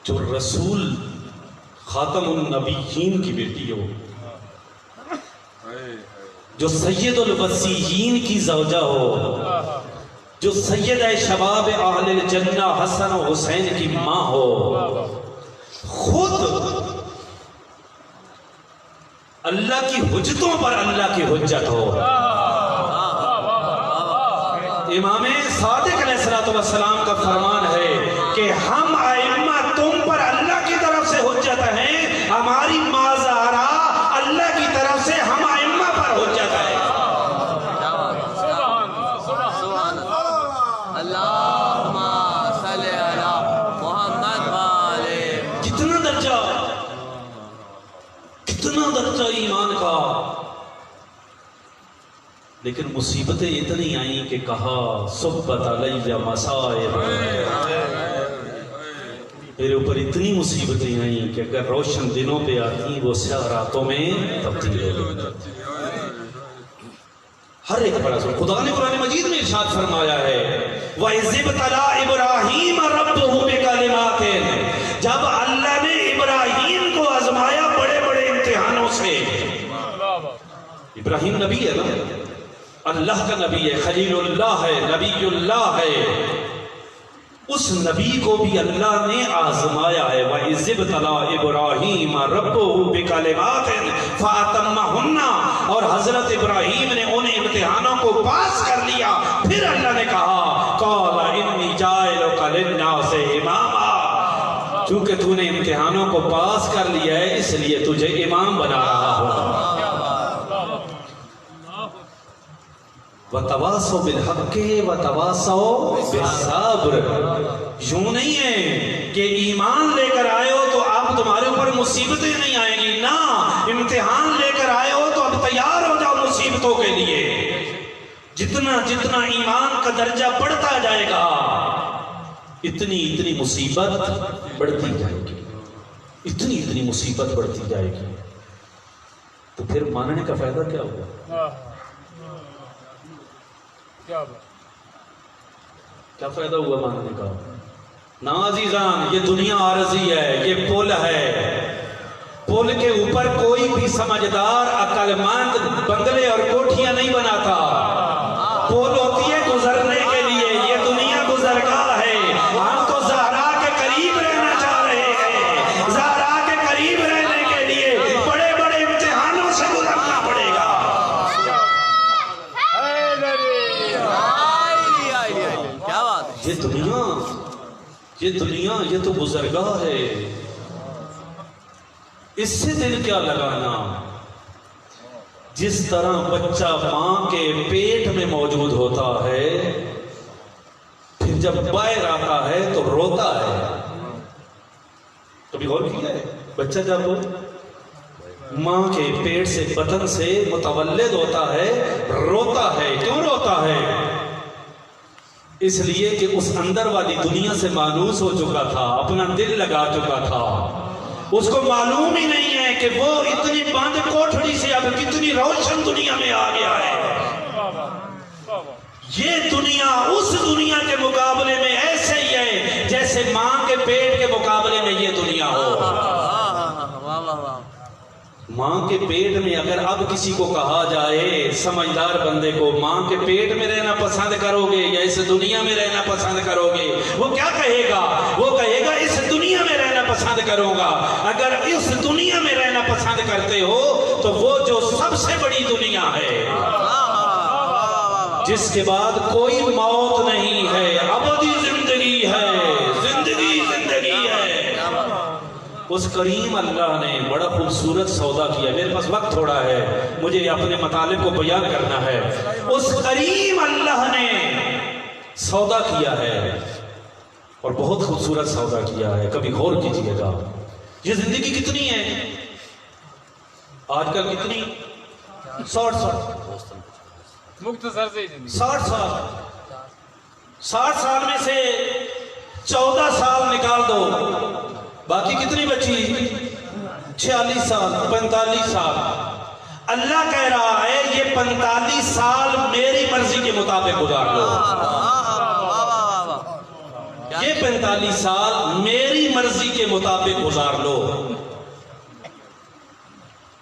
جو رسول خاتم النبیین کی بیٹی ہو، جو سید الوسیین کی زوجہ ہو، جو سیدہ شباب اہل الجنہ حسن و حسین کی ماں ہو، خود اللہ کی حجتوں پر اللہ کی حجت ہو۔ امام صادق علیہ السلام کا فرمان ہے کہ ہم ائمہ تم پر اللہ کی طرف سے حجت ہیں، ہماری ماں زہرا اللہ کی طرف سے ہم ائمہ پر حجت ہے۔ اللہم صلی علی محمد والے، کتنا درجہ ایمان کا، لیکن مصیبتیں اتنی آئیں کہ کہا صبت علیہ مصائب، میرے اوپر اتنی مصیبتیں آئیں کہ اگر روشن دنوں پہ آتی وہ سیاہ راتوں میں تبدیل ہو جاتی۔ ہر ایک بڑا سن، خدا نے قرآن مجید میں ارشاد فرمایا ہے وَإِذِ ابْتَلَىٰ إِبْرَاهِيمَ رَبُّهُ بِكَلِمَاتٍ، جب اللہ نے ابراہیم کو آزمایا بڑے بڑے امتحانوں سے۔ ابراہیم نبی ہے نا، اللہ کا نبی ہے، خلیل اللہ ہے، نبی اللہ ہے، اس نبی کو بھی اللہ نے آزمایا ہے۔ وَإِذِ ابْتَلَىٰ إِبْرَاهِيمَ رَبُّهُ بِكَلِمَاتٍ فَأَتَمَّهُنَّ، اور حضرت ابراہیم نے ان امتحانوں کو پاس کر لیا، پھر اللہ نے کہا قَالَ إِنِّي جَاعِلُكَ لِلنَّاسِ إِمَامًا، چونکہ تو نے امتحانوں کو پاس کر لیا ہے اس لیے تجھے امام بنا رہا ہوں۔ وَتَوَاصَوْا بِالْحَقِّ وَتَوَاصَوْا بِالصَّبْرِ۔ یوں نہیں ہے کہ ایمان لے کر آئے ہو تو اب تمہارے اوپر مصیبتیں نہیں آئیں گی، نہ، امتحان لے کر آئے ہو تو اب تیار ہو جاؤ مصیبتوں کے لیے۔ جتنا جتنا ایمان کا درجہ بڑھتا جائے گا اتنی اتنی مصیبت بڑھتی جائے گی، اتنی اتنی مصیبت بڑھتی جائے گی۔ تو پھر ماننے کا فائدہ کیا ہوگا؟ کیا فائدہ ہوا ماننے کا؟ نا عزیزان، یہ دنیا عارضی ہے، یہ پل ہے، پل کے اوپر کوئی بھی سمجھدار عقل مند بنگلے اور کوٹھیاں نہیں بناتا۔ پل ہوتی ہے گزرنے کے لیے، یہ دنیا گزرگاہ ہے۔ ہم تو زہرا کے قریب رہنا چاہ رہے ہیں، زہرا کے قریب رہنے کے لیے بڑے بڑے امتحانوں سے گزرنا پڑے گا۔ کیا بات ہے؟ یہ دنیا یہ تو گزرگاہ ہے، اس سے دل کیا لگانا؟ جس طرح بچہ ماں کے پیٹ میں موجود ہوتا ہے، پھر جب باہر آتا ہے تو روتا ہے۔ کبھی غور کیا ہے؟ بچہ جب ماں کے پیٹ سے، بطن سے متولد ہوتا ہے، روتا ہے۔ کیوں روتا ہے؟ اس لیے کہ اس اندر والی دنیا سے مانوس ہو چکا تھا، اپنا دل لگا چکا تھا۔ اس کو معلوم ہی نہیں ہے کہ وہ اتنی بند کوٹھڑی سے اب کتنی روشن دنیا میں آ گیا ہے۔ یہ دنیا اس دنیا کے مقابلے میں ایسے ہی ہے جیسے ماں کے پیٹ کے مقابلے میں یہ دنیا ہو۔ ماں کے پیٹ میں اگر اب کسی کو کہا جائے، سمجھدار بندے کو، ماں کے پیٹ میں رہنا پسند کرو گے یا اس دنیا میں رہنا پسند کرو گے، وہ کیا کہے گا؟ وہ کہے گا اس دنیا میں رہنا پسند کروں گا۔ اگر اس دنیا میں رہنا پسند کرتے ہو تو وہ جو سب سے بڑی دنیا ہے، جس کے بعد کوئی موت نہیں ہے، ابدی زندگی ہے، زندگی زندگی ہے، اس کریم اللہ نے بڑا خوبصورت سودا کیا۔ میرے پاس وقت تھوڑا ہے، مجھے اپنے مطالب کو بیان کرنا ہے۔ اس کریم اللہ نے سودا کیا ہے اور بہت خوبصورت سودا کیا ہے۔ کبھی غور کیجئے گا، یہ زندگی کتنی ہے آج کل؟ کتنی؟ 60 سال، مختصر سے 60 سال۔ 60 سال میں سے 14 سال نکال دو، باقی کتنی بچی؟ 46 سال، 45 سال۔ اللہ کہہ رہا ہے یہ 45 سال میری مرضی کے مطابق گزار لو۔ یہ 45 سال میری مرضی کے مطابق گزار لو۔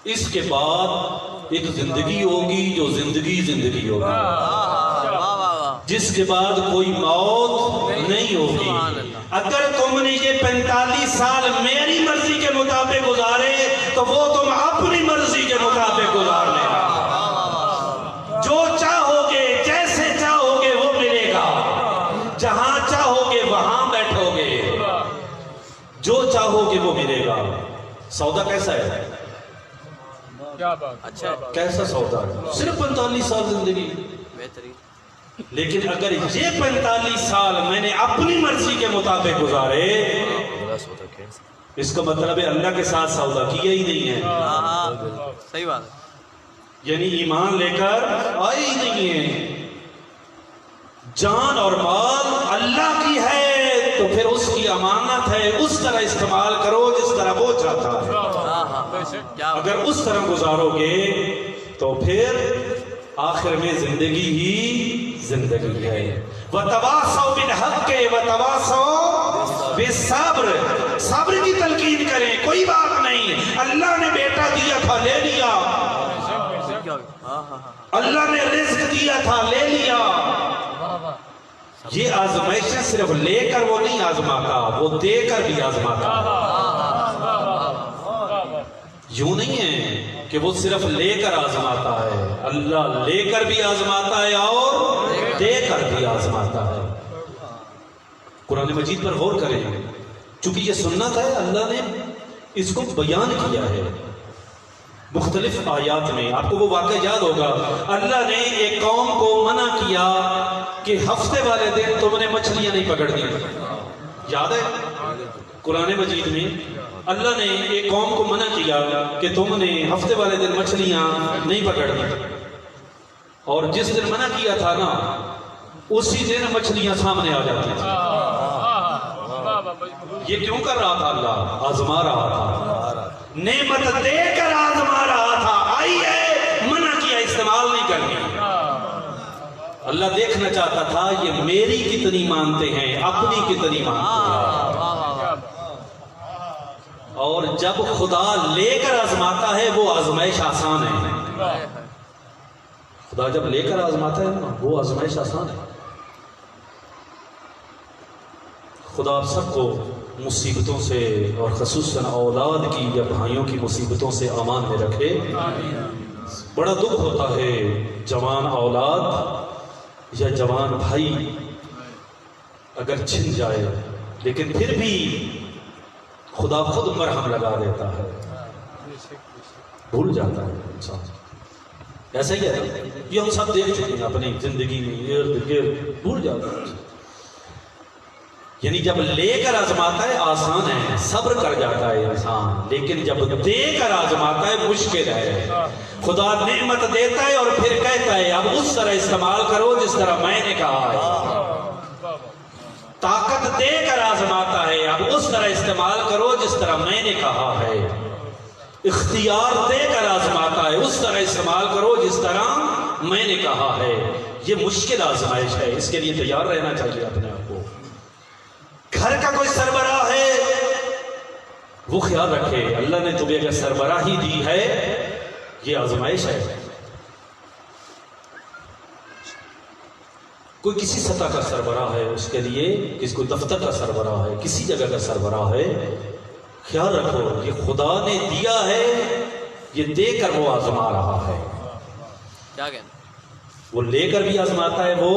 اس کے بعد ایک زندگی ہوگی جو زندگی زندگی ہوگی، جس کے بعد کوئی موت نہیں ہوگی۔ اگر تم نے یہ 45 سال میری مرضی کے مطابق گزارے تو وہ تم اپنی مرضی کے مطابق گزار لینا۔ جو چاہو گے، جیسے چاہو گے وہ ملے گا، جہاں چاہو گے وہاں بیٹھو گے، جو چاہو گے وہ ملے گا۔ سودا کیسا ہے؟ کیا بات؟ اچھا، کیسا سودا ہے؟ صرف 45 سال زندگی۔ بہترین۔ لیکن اگر یہ 45 سال میں نے اپنی مرضی کے مطابق گزارے، اس کا مطلب ہے اللہ کے ساتھ سودا کیا ہی نہیں ہے، ہاں صحیح بات ہے۔ یعنی ایمان لے کر آئے ہی نہیں ہے۔ جان اور مال اللہ کی ہے تو پھر اس کی امانت ہے، اس طرح استعمال کرو جس طرح وہ چاہتا ہے۔ اگر اس طرح گزارو گے تو پھر آخر میں زندگی ہی زندگی ہے۔ وَتَوَاصَوْا بِالْحَقِّ وَتَوَاصَوْا بِالصَّبْرِ۔ صبر کی تلقین کریں، کوئی بات نہیں، اللہ نے بیٹا دیا تھا لے لیا، اللہ نے رزق دیا تھا لے لیا۔ یہ آزمائشیں صرف لے کر وہ نہیں آزماتا، وہ دے کر بھی آزماتا۔ یوں نہیں ہے کہ وہ صرف لے کر آزماتا ہے، اللہ لے کر بھی آزماتا ہے اور دے کر بھی آزماتا ہے۔ قرآن مجید پر غور کریں، چونکہ یہ سنت ہے، اللہ نے اس کو بیان کیا ہے۔ مختلف آیات میں آپ کو وہ واقعہ یاد ہوگا، اللہ نے ایک قوم کو منع کیا کہ ہفتے والے دن تم نے مچھلیاں نہیں پکڑنی، یاد ہے قرآن مجید میں اللہ نے ایک قوم کو منع کیا کہ تم نے ہفتے والے دن مچھلیاں نہیں پکڑنی، اور جس دن منع کیا تھا نا اسی دن مچھلیاں سامنے آ جاتی تھیں۔ یہ کیوں کر رہا تھا؟ اللہ آزما رہا تھا، نعمت دے کر آزما رہا تھا، آئی ہے منع کیا استعمال نہیں کرنی۔ اللہ دیکھنا چاہتا تھا یہ میری کتنی مانتے ہیں، اپنی کتنی مانتے ہیں۔ اور جب خدا لے کر آزماتا ہے وہ آزمائش آسان ہے، خدا جب لے کر آزماتا ہے نا وہ آزمائش آسان ہے۔ خدا آپ سب کو مصیبتوں سے اور خصوصاً اولاد کی یا بھائیوں کی مصیبتوں سے امان میں رکھے۔ بڑا دکھ ہوتا ہے جوان اولاد یا جوان بھائی اگر چھن جائے، لیکن پھر بھی خدا خود مرہم لگا دیتا ہے، بھول جاتا ہے انسان۔ ایسا ہی ہے، یہ ہم سب دیکھ چکے ہیں اپنی زندگی میں، ارد گرد بھول جاتا ہے۔ یعنی جب لے کر آزماتا ہے آسان ہے، صبر کر جاتا ہے انسان، لیکن جب دے کر آزماتا ہے مشکل ہے۔ خدا نعمت دیتا ہے اور پھر کہتا ہے اب اس طرح استعمال کرو جس طرح میں نے کہا ہے۔ طاقت دے کر آزماتا ہے، اب اس طرح استعمال کرو جس طرح میں نے کہا ہے۔ اختیار دے کر آزماتا ہے، اس طرح استعمال کرو جس طرح میں نے کہا ہے۔ یہ مشکل آزمائش ہے، اس کے لیے تیار رہنا چاہیے اپنے آپ کو۔ گھر کا کوئی سربراہ ہے وہ خیال رکھے اللہ نے تمہیں اگر سربراہی دی ہے یہ آزمائش ہے۔ کوئی کسی سطح کا سربراہ ہے، اس کے لیے کوئی دفتر کا سربراہ ہے، کسی جگہ کا سربراہ ہے، خیال رکھو یہ خدا نے دیا ہے، یہ دے کر وہ آزما رہا ہے۔ کیا کہنا؟ وہ لے کر بھی آزماتا ہے، وہ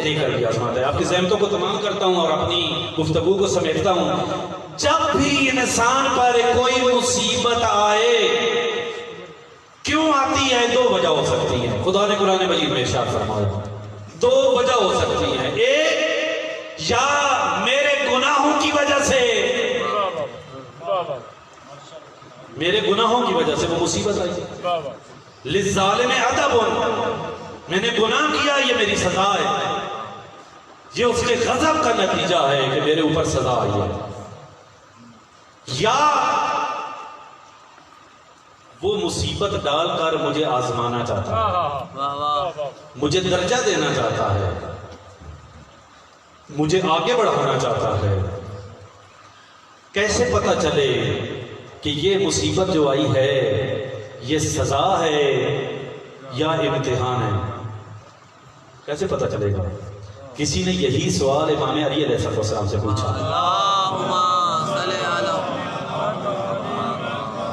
دے کر بھی آزماتا ہے۔ آپ کی ذہنتوں کو تمام کرتا ہوں اور اپنی گفتگو کو سمیٹتا ہوں۔ جب بھی انسان پر کوئی مصیبت آئے، کیوں آتی ہے؟ دو وجہ ہو سکتی ہیں، خدا نے قرآن مجید میں ارشاد فرمایا دو وجہ ہو سکتی ہیں۔ ایک، یا میرے گناہوں کی وجہ سے، میرے گناہوں کی وجہ سے وہ مصیبت آئی۔ للظالم عذاب، میں نے گناہ کیا یہ میری سزا ہے، یہ اس کے غضب کا نتیجہ ہے کہ میرے اوپر سزا آئی ہے۔ یا وہ مصیبت ڈال کر مجھے آزمانا چاہتا ہے، مجھے درجہ دینا چاہتا ہے، مجھے آگے بڑھانا چاہتا ہے۔ کیسے پتہ چلے کہ یہ مصیبت جو آئی ہے یہ سزا ہے یا امتحان ہے؟ کیسے پتہ چلے گا؟ کسی نے یہی سوال امام علی علیہ السلام سے پوچھا،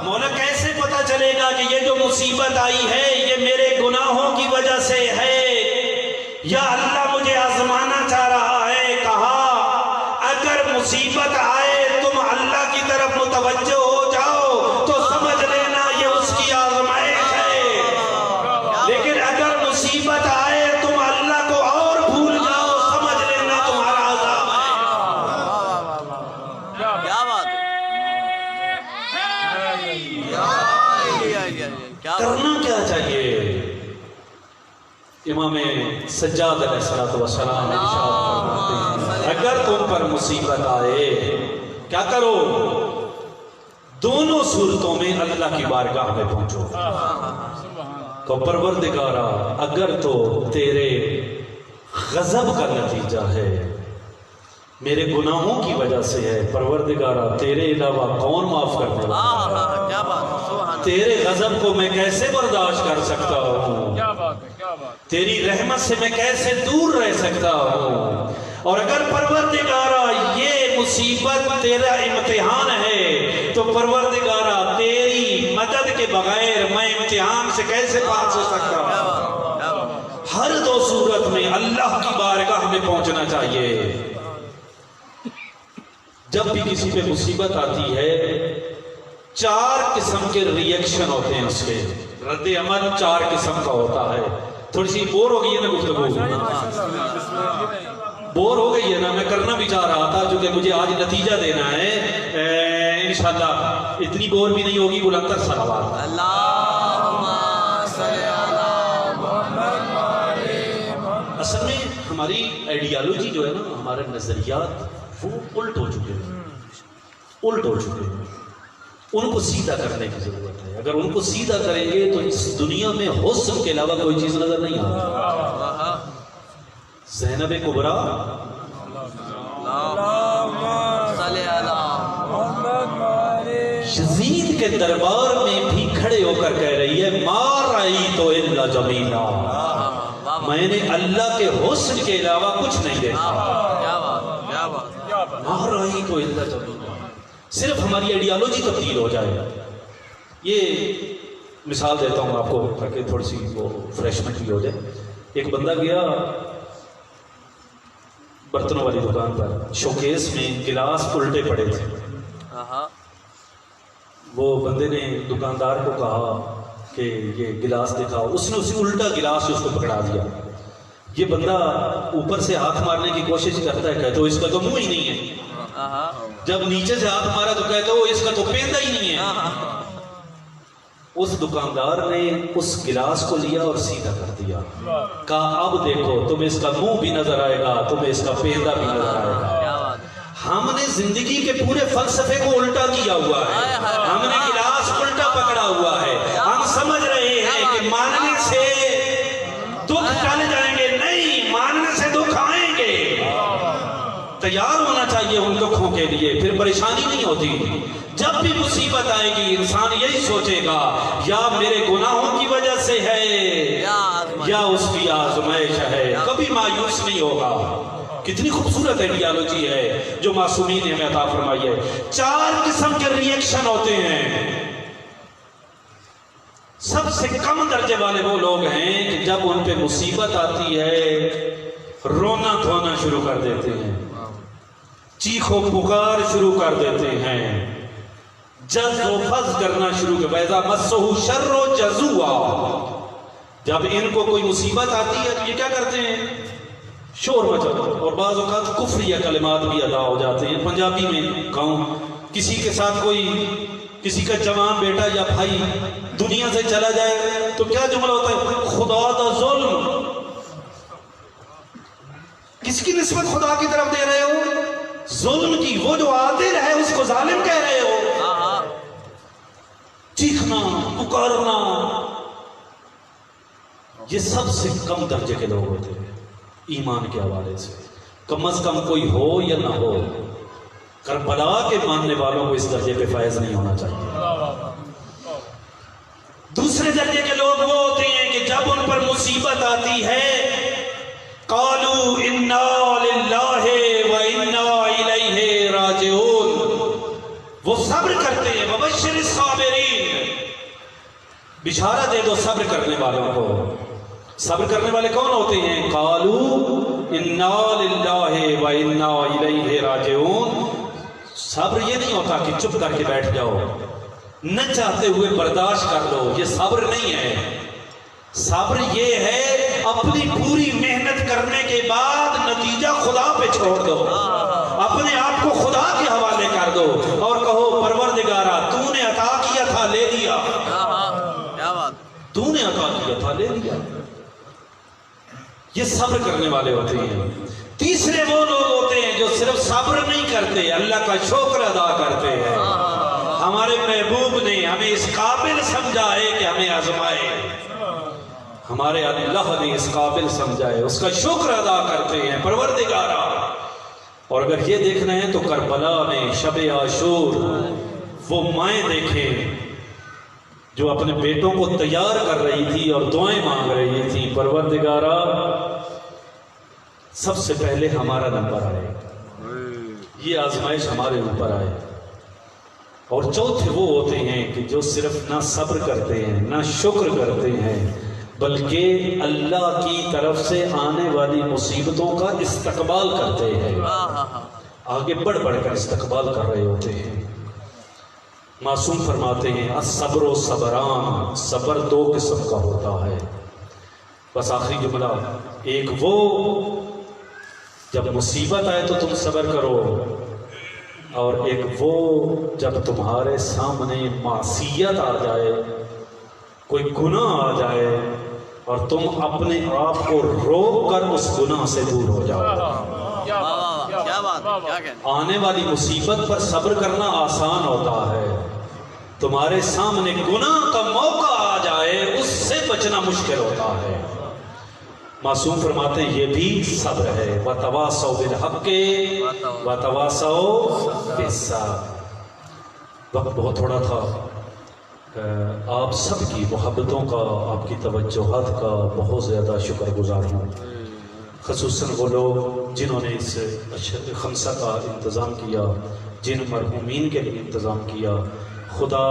مولا کیسے پتہ چلے گا کہ یہ جو مصیبت آئی ہے یہ میرے گناہوں کی وجہ سے ہے یا اللہ مجھے آزمانا چاہ رہا ہے؟ کہا اگر مصیبت آئے تم اللہ کی طرف متوجہ ہو جاؤ تو سمجھ لینا یہ اس کی آزمائش ہے، لیکن اگر مصیبت آئے تم اللہ کو اور بھول جاؤ سمجھ لینا تمہارا عذاب ہے۔ کیا بات ہے؟ کرنا کیا چاہیے؟ امام سجاد علیہ السلام ارشاد فرماتے ہیں اگر تم پر مصیبت آئے کیا کرو؟ دونوں صورتوں میں اللہ کی بارگاہ میں پہنچو کہ پروردگارا اگر تو تیرے غضب کا نتیجہ ہے، میرے گناہوں کی وجہ سے ہے، پروردگارا تیرے علاوہ کون معاف کرنے والا ہے؟ کیا بات ہے؟ سبحان اللہ۔ تیرے غضب کو میں کیسے برداشت کر سکتا ہوں؟ کیا بات ہے، کیا بات؟ تیری رحمت سے میں کیسے دور رہ سکتا ہوں؟ اور اگر پروردگارا یہ مصیبت تیرا امتحان ہے تو پروردگارا تیری مدد کے بغیر میں امتحان سے کیسے پاس ہو سکتا ہوں؟ ہر دو صورت میں اللہ کی بارگاہ میں پہنچنا چاہیے۔ جب بھی کسی پہ مصیبت آتی ہے 4 قسم کے ریئیکشن ہوتے ہیں اس کے، رد عمل 4 قسم کا ہوتا ہے. تھوڑی سی بور ہو گئی ہے نا گفتگو، بور ہو گئی ہے نا، میں کرنا بھی چاہ رہا تھا کیونکہ مجھے آج نتیجہ دینا ہے. انشاءاللہ اتنی بور بھی نہیں ہوگی. بلند تر صلوات. اللہم صلی علی محمد. اصل میں ہماری آئیڈیالوجی جو ہے نا، ہمارے نظریات وہ الٹ ہو چکے ہیں، الٹ ہو چکے ہیں. ان کو سیدھا کرنے کی ضرورت ہے. اگر ان کو سیدھا کریں گے تو اس دنیا میں حسن کے علاوہ کوئی چیز نظر نہیں آتی. زینب کبریٰ صلی علی یزید کے دربار میں بھی کھڑے ہو کر کہہ رہی ہے ما رأیت الا جمیلا، میں نے اللہ کے حسن کے علاوہ کچھ نہیں دیکھا. کیا بات، کیا بات. ما رأیت الا جمیلا. صرف ہماری آئیڈیالوجی تبدیل ہو جائے. یہ مثال دیتا ہوں آپ کو تاکہ تھوڑی سی وہ فریشمنٹ بھی ہو جائے. ایک بندہ گیا برتنوں والی دکان پر، شوکیس میں گلاس الٹے پڑے تھے. وہ بندے نے دکاندار کو کہا کہ یہ گلاس دکھاؤ. اس نے اسی الٹا گلاس اس کو پکڑا دیا. یہ بندہ اوپر سے ہاتھ مارنے کی کوشش کرتا ہے، کہتا ہے اس کا تو منہ ہی نہیں ہے. جب نیچے سے ہاتھ مارا تو کہتا ہے اس کا تو پیندا ہی نہیں ہے. اس دکاندار نے اس گلاس کو لیا اور سیدھا کر دیا. کہا اب دیکھو تمہیں اس کا منہ بھی نظر آئے گا، تمہیں اس کا پیندا بھی نظر آئے گا. ہم نے زندگی کے پورے فلسفے کو الٹا کیا ہوا ہے. ہم نے گلاس الٹا پکڑا ہوا ہے. ہم سمجھ رہے ہیں کہ ماننے سے دکھ ٹل جائیں گے. نہیں، ماننے سے دکھ آئیں گے. تیار ہونا چاہیے ان دکھوں کے لیے، پھر پریشانی نہیں ہوتی. جب بھی مصیبت آئے گی انسان یہی سوچے گا یا میرے گناہوں کی وجہ سے ہے یا اس کی آزمائش ہے. کبھی مایوس نہیں ہوگا. کتنی خوبصورت آئیڈیالوجی ہے جو معصومین نے ہمیں عطا فرمائی ہے. 4 قسم کے ریئیکشن ہوتے ہیں. سب سے کم درجے والے وہ لوگ ہیں کہ جب ان پہ مصیبت آتی ہے رونا دھونا شروع کر دیتے ہیں، چیخ و پکار شروع کر دیتے ہیں، جز و فض کرنا شروع کر. وَإِذَا مَسَّهُ الشَّرُّ جَزُوعًا. جب ان کو کوئی مصیبت آتی ہے تو یہ کیا کرتے ہیں؟ شور مچاتے ہیں. اور بعض اوقات کفریہ کلمات بھی ادا ہو جاتے ہیں. پنجابی میں کہوں، کسی کے ساتھ کوئی، کسی کا جوان بیٹا یا بھائی دنیا سے چلا جائے تو کیا جملہ ہوتا ہے؟ خدا دا ظلم. کس کی نسبت خدا کی طرف دے رہے ہو؟ ظلم کی. وہ جو عادل ہے اس کو ظالم کہہ رہے ہو. چیخنا پکارنا، یہ سب سے کم درجے کے لوگ ہوتے ہیں ایمان کے حوالے سے. کم از کم کوئی ہو یا نہ ہو، کربلا کے ماننے والوں کو اس درجے پہ فائز نہیں ہونا چاہیے. دوسرے درجے کے لوگ وہ ہوتے ہیں کہ جب ان پر مصیبت آتی ہے قالوا انا للہ و انا الیہ راجعون. وہ صبر کرتے ہیں. وبشر الصابرین، بشارہ دے دو صبر کرنے والوں کو. صبر کرنے والے کون ہوتے ہیں؟ قالوا انا للہ و انا الیہ راجعون. صبر یہ نہیں ہوتا کہ چپ کر کے بیٹھ جاؤ، نہ چاہتے ہوئے برداشت کر لو. یہ صبر نہیں ہے. صبر یہ ہے اپنی پوری محنت کرنے کے بعد نتیجہ خدا پہ چھوڑ دو، اپنے آپ کو خدا کے حوالے کر دو اور کہو پروردگارا تو نے عطا کیا تھا لے لیا، تو نے عطا کیا تھا لے لیا. یہ صبر کرنے والے ہوتے ہیں. تیسرے وہ لوگ ہوتے ہیں جو صرف صبر نہیں کرتے، اللہ کا شکر ادا کرتے ہیں. ہمارے محبوب نے ہمیں اس قابل سمجھا ہے کہ ہمیں آزمائے. ہمارے اللہ نے اس قابل سمجھا ہے، اس کا شکر ادا کرتے ہیں پروردگارا. اور اگر یہ دیکھنا ہے تو کربلا میں شب عاشور وہ مائیں دیکھیں جو اپنے بیٹوں کو تیار کر رہی تھی اور دعائیں مانگ رہی تھی، پروردگارا سب سے پہلے ہمارا نمبر آئے، یہ آزمائش ہمارے اوپر آئے. اور چوتھے وہ ہوتے ہیں کہ جو صرف نہ صبر کرتے ہیں نہ شکر کرتے ہیں بلکہ اللہ کی طرف سے آنے والی مصیبتوں کا استقبال کرتے ہیں، آگے بڑھ بڑھ کر استقبال کر رہے ہوتے ہیں. معصوم فرماتے ہیں الصبر و صبران، صبر دو قسم کا ہوتا ہے. بس آخری جملہ، ایک وہ جب مصیبت آئے تو تم صبر کرو، اور ایک وہ جب تمہارے سامنے معصیت آ جائے، کوئی گناہ آ جائے اور تم اپنے آپ کو روک کر اس گناہ سے دور ہو جاؤ. کیا بات کیا بات کیا کہنا. آنے والی مصیبت پر صبر کرنا آسان ہوتا ہے، تمہارے سامنے گناہ کا موقع آ جائے اس سے بچنا مشکل ہوتا ہے. معصوم فرماتے ہیں یہ بھی صبر ہے. وَتَوَاصَوْا بِالْحَقِّ وَتَوَاصَوْا بِالصَّبْرِ. وقت بہت تھوڑا تھا. آپ سب کی محبتوں کا، آپ کی توجہات کا بہت زیادہ شکر گزار ہوں، خصوصاً وہ لوگ جنہوں نے اس خمسہ کا انتظام کیا، جن مرحومین کے لیے انتظام کیا. خدا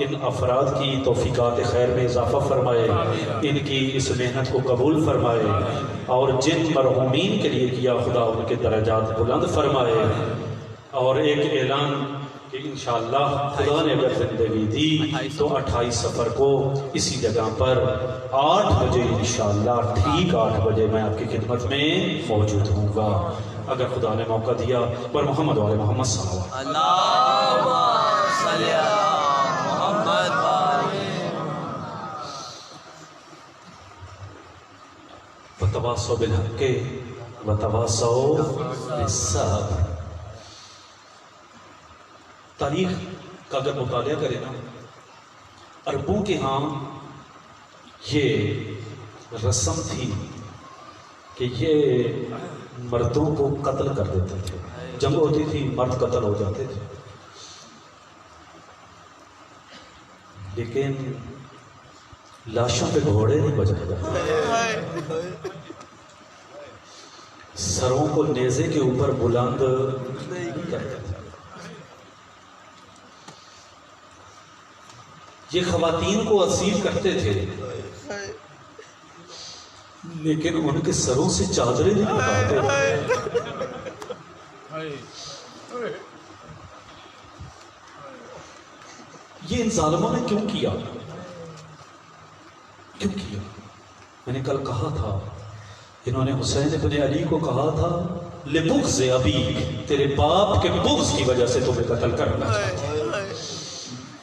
ان افراد کی توفیقات خیر میں اضافہ فرمائے، ان کی اس محنت کو قبول فرمائے، اور جن مرحومین کے لیے کیا خدا ان کے درجات بلند فرمائے. اور ایک اعلان کہ انشاءاللہ خدا نے اگر زندگی دی تو 28 سفر کو اسی جگہ پر 8 بجے انشاءاللہ ٹھیک 8 بجے میں آپ کی خدمت میں موجود ہوں گا، اگر خدا نے موقع دیا. پر محمد والے محمد صلی اللہ علیہ وسلم. اللہم صلی علی محمد وَتَوَاصَوْا بِالْحَقِّ وَتَوَاصَوْا بِالصَّبْرِ. تاریخ کا اگر مطالعہ کریں نا، عربوں کے ہاں یہ رسم تھی کہ یہ مردوں کو قتل کر دیتے تھے. جنگ ہوتی تھی، مرد قتل ہو جاتے تھے. لیکن لاشوں پہ گھوڑے نہیں بجائے جاتے، سروں کو نیزے کے اوپر بلند کرتے تھے. یہ خواتین کو اسیر کرتے تھے لیکن ان کے سروں سے چادریں نہیں ہٹاتے تھے. یہ ان ظالموں نے کیوں کیا؟ میں نے کل کہا تھا، انہوں نے حسین ابن علی کو کہا تھا لبغض ابی، تیرے باپ کے بغض کی وجہ سے تمہیں قتل کرنا چاہتا.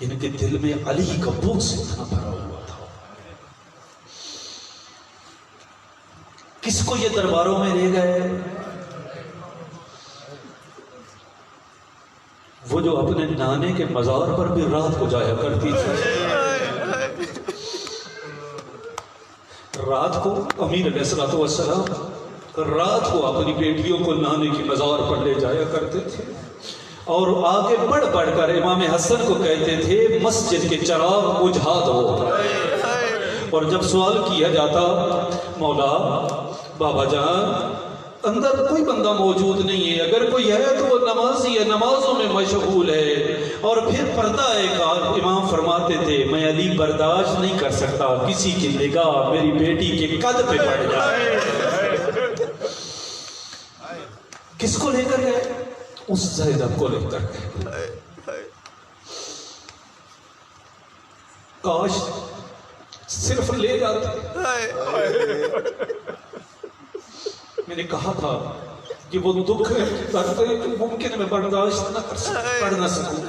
ان کے دل میں علی کا بغض اتنا بھرا ہوا تھا. کس کو یہ درباروں میں لے گئے؟ وہ جو اپنے نانے کے مزار پر بھی رات کو جایا کرتی تھی. رات کو امیر علیہ السلام رات کو اپنی بیٹیوں کو نانے کی مزار پر لے جایا کرتے تھے، اور آگے بڑھ بڑھ کر امام حسن کو کہتے تھے مسجد کے چراغ بجھا دو. اور جب سوال کیا جاتا مولا بابا جان اندر کوئی بندہ موجود نہیں ہے، اگر کوئی ہے تو وہ نمازی ہے، نمازوں میں مشغول ہے، اور پھر پردہ ایک امام فرماتے تھے میں علی برداشت نہیں کر سکتا کسی کی نگاہ میری بیٹی کے قد پہ پڑ جائے. کس کو لے کر گئے؟ اس زینب کو لے کر گئے. کاش صرف لے جاتے. میں نے کہا تھا کہ وہ دکھ کرتے ممکن میں برداشت نہ کر سکوں، پڑھ نہ سکوں.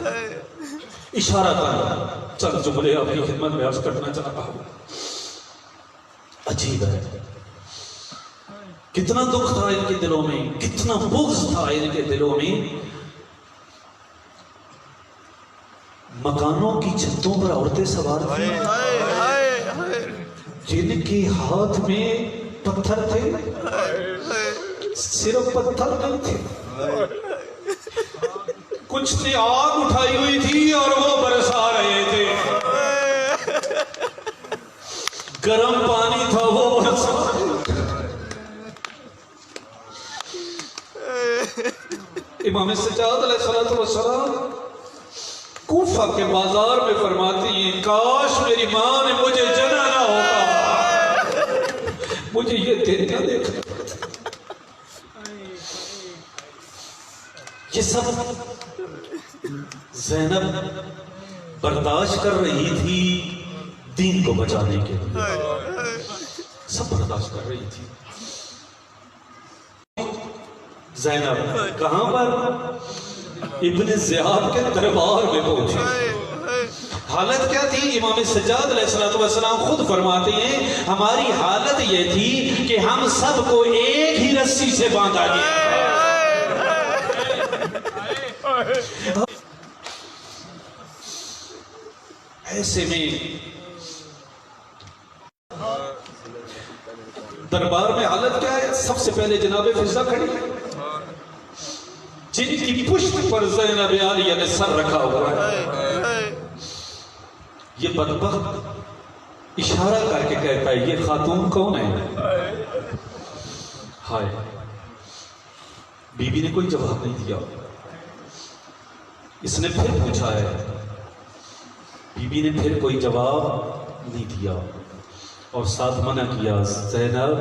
اشارہ کرنا چند جملے اپنی خدمت میں عرض کرنا چاہتا ہوں. عجیب ہے کتنا دکھ تھا ان کے دلوں میں، کتنا بغض تھا ان کے دلوں میں. مکانوں کی چھتوں پر عورتیں سوار تھیں جن کے ہاتھ میں پتھر تھے، صرف پتھر نہیں تھے، کچھ نے آگ اٹھائی ہوئی تھی اور وہ برسا رہے تھے. گرم پانی تھا وہ برسا رہے تھے. امام سجاد علیہ السلام کوفہ کے بازار میں فرماتی ہیں کاش میری ماں نے مجھے جنا نہ ہوتا، مجھے یہ دن نہ دیکھنا پڑتا. یہ سب زینب برداشت کر رہی تھی دین کو بچانے کے لیے، سب برداشت کر رہی تھی۔ زینب کہاں پر؟ ابن زیاد کے دربار میں پہنچی۔ حالت کیا تھی؟ امام سجاد علیہ السلام خود فرماتے ہیں ہماری حالت یہ تھی کہ ہم سب کو ایک ہی رسی سے باندھا گیا۔ ایسے میں دربار میں حالت کیا ہے؟ سب سے پہلے جناب فضہ کھڑی ہے، جن کی پشت پر زینب عالیہ نے سر رکھا ہوا ہے۔ یہ بدبخت اشارہ کر کے کہتا ہے یہ خاتون کون ہے؟ ہائے، بی بی نے کوئی جواب نہیں دیا۔ اس نے پھر پوچھا ہے، بی بی نے پھر کوئی جواب نہیں دیا اور ساتھ منع کیا، زینب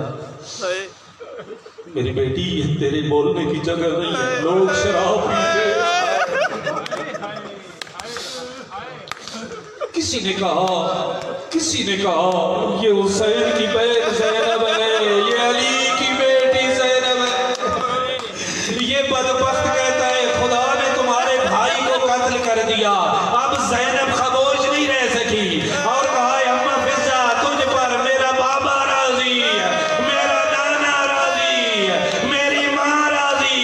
میری بیٹی یہ تیرے بولنے کی جگہ نہیں ہے، لوگ شراب پیتے۔ کسی نے کہا یہ حسین کی بہن زینب ہے، یہ علی کی بیٹی زینب ہے۔ یہ بدبخت کہتا ہے خدا نے تمہارے بھائی کو قتل کر دیا۔ اب زینب خاموش نہیں رہ سکی اور کہا اماں فضہ تجھ پر میرا بابا راضی ہے، میرا نانا راضی ہے، میری ماں راضی،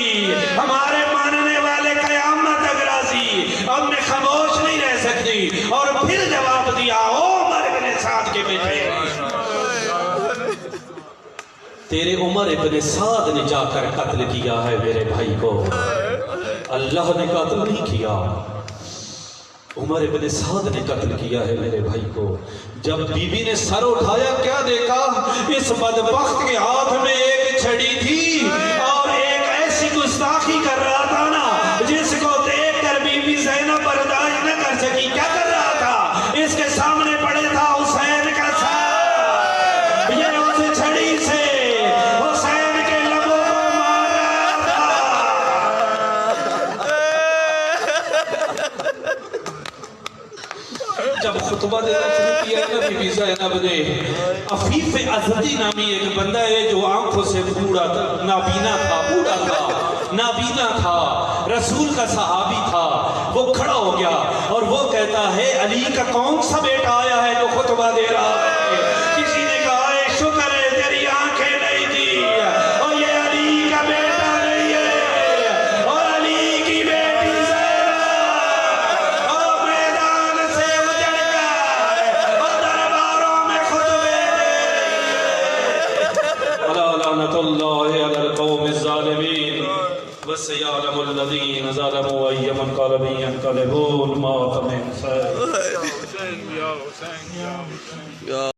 ہمارے ماننے والے قیامت تک راضی۔ اب میں خاموش نہیں رہ سکتی اور پھر جواب دیا عمر ابن سعد کے بیٹے، تیرے عمر ابن سعد نے جا کر قتل کیا ہے میرے بھائی کو، اللہ نے قتل نہیں کیا، عمر ابن سعد نے قتل کیا ہے میرے بھائی کو۔ جب بی بی نے سر اٹھایا کیا دیکھا؟ اس بدبخت کے ہاتھ میں ایک چھڑی تھی اور ایک ایسی گستاخی کر رہا تھا نا جس کو دیکھ کر بی بی زینب برداشت نہ کر سکی۔ کیا کر رہا تھا؟ اس کے سامنے پڑے تھا حسین کا سر، یہ اس چھڑی سے حسین کے لبوں کو مار رہا تھا۔ جب خطبہ دینا شروع کیا نا بی بی زینب نے، عفیف ازدی نامی ایک بندہ ہے جو آنکھوں سے بوڑھا تھا، نابینا تھا، رسول کا صحابی تھا، وہ کھڑا ہو گیا اور وہ کہتا ہے علی کا کون سا بیٹا آیا ہے جو خطبہ دے رہا ہے؟ کسی نے کہا ہے شکر ہے تیری آنکھیں نہیں تھی اور یہ علی کا بیٹا نہیں ہے اور علی کی بیٹی زینب اور میدان سے اجڑ گئے اور درباروں میں خطبے دے۔ الا لعنت اللہ علی القوم الظالمین وسيعلم الذين ظلموا أي منقلب ينقلبون ما من خير۔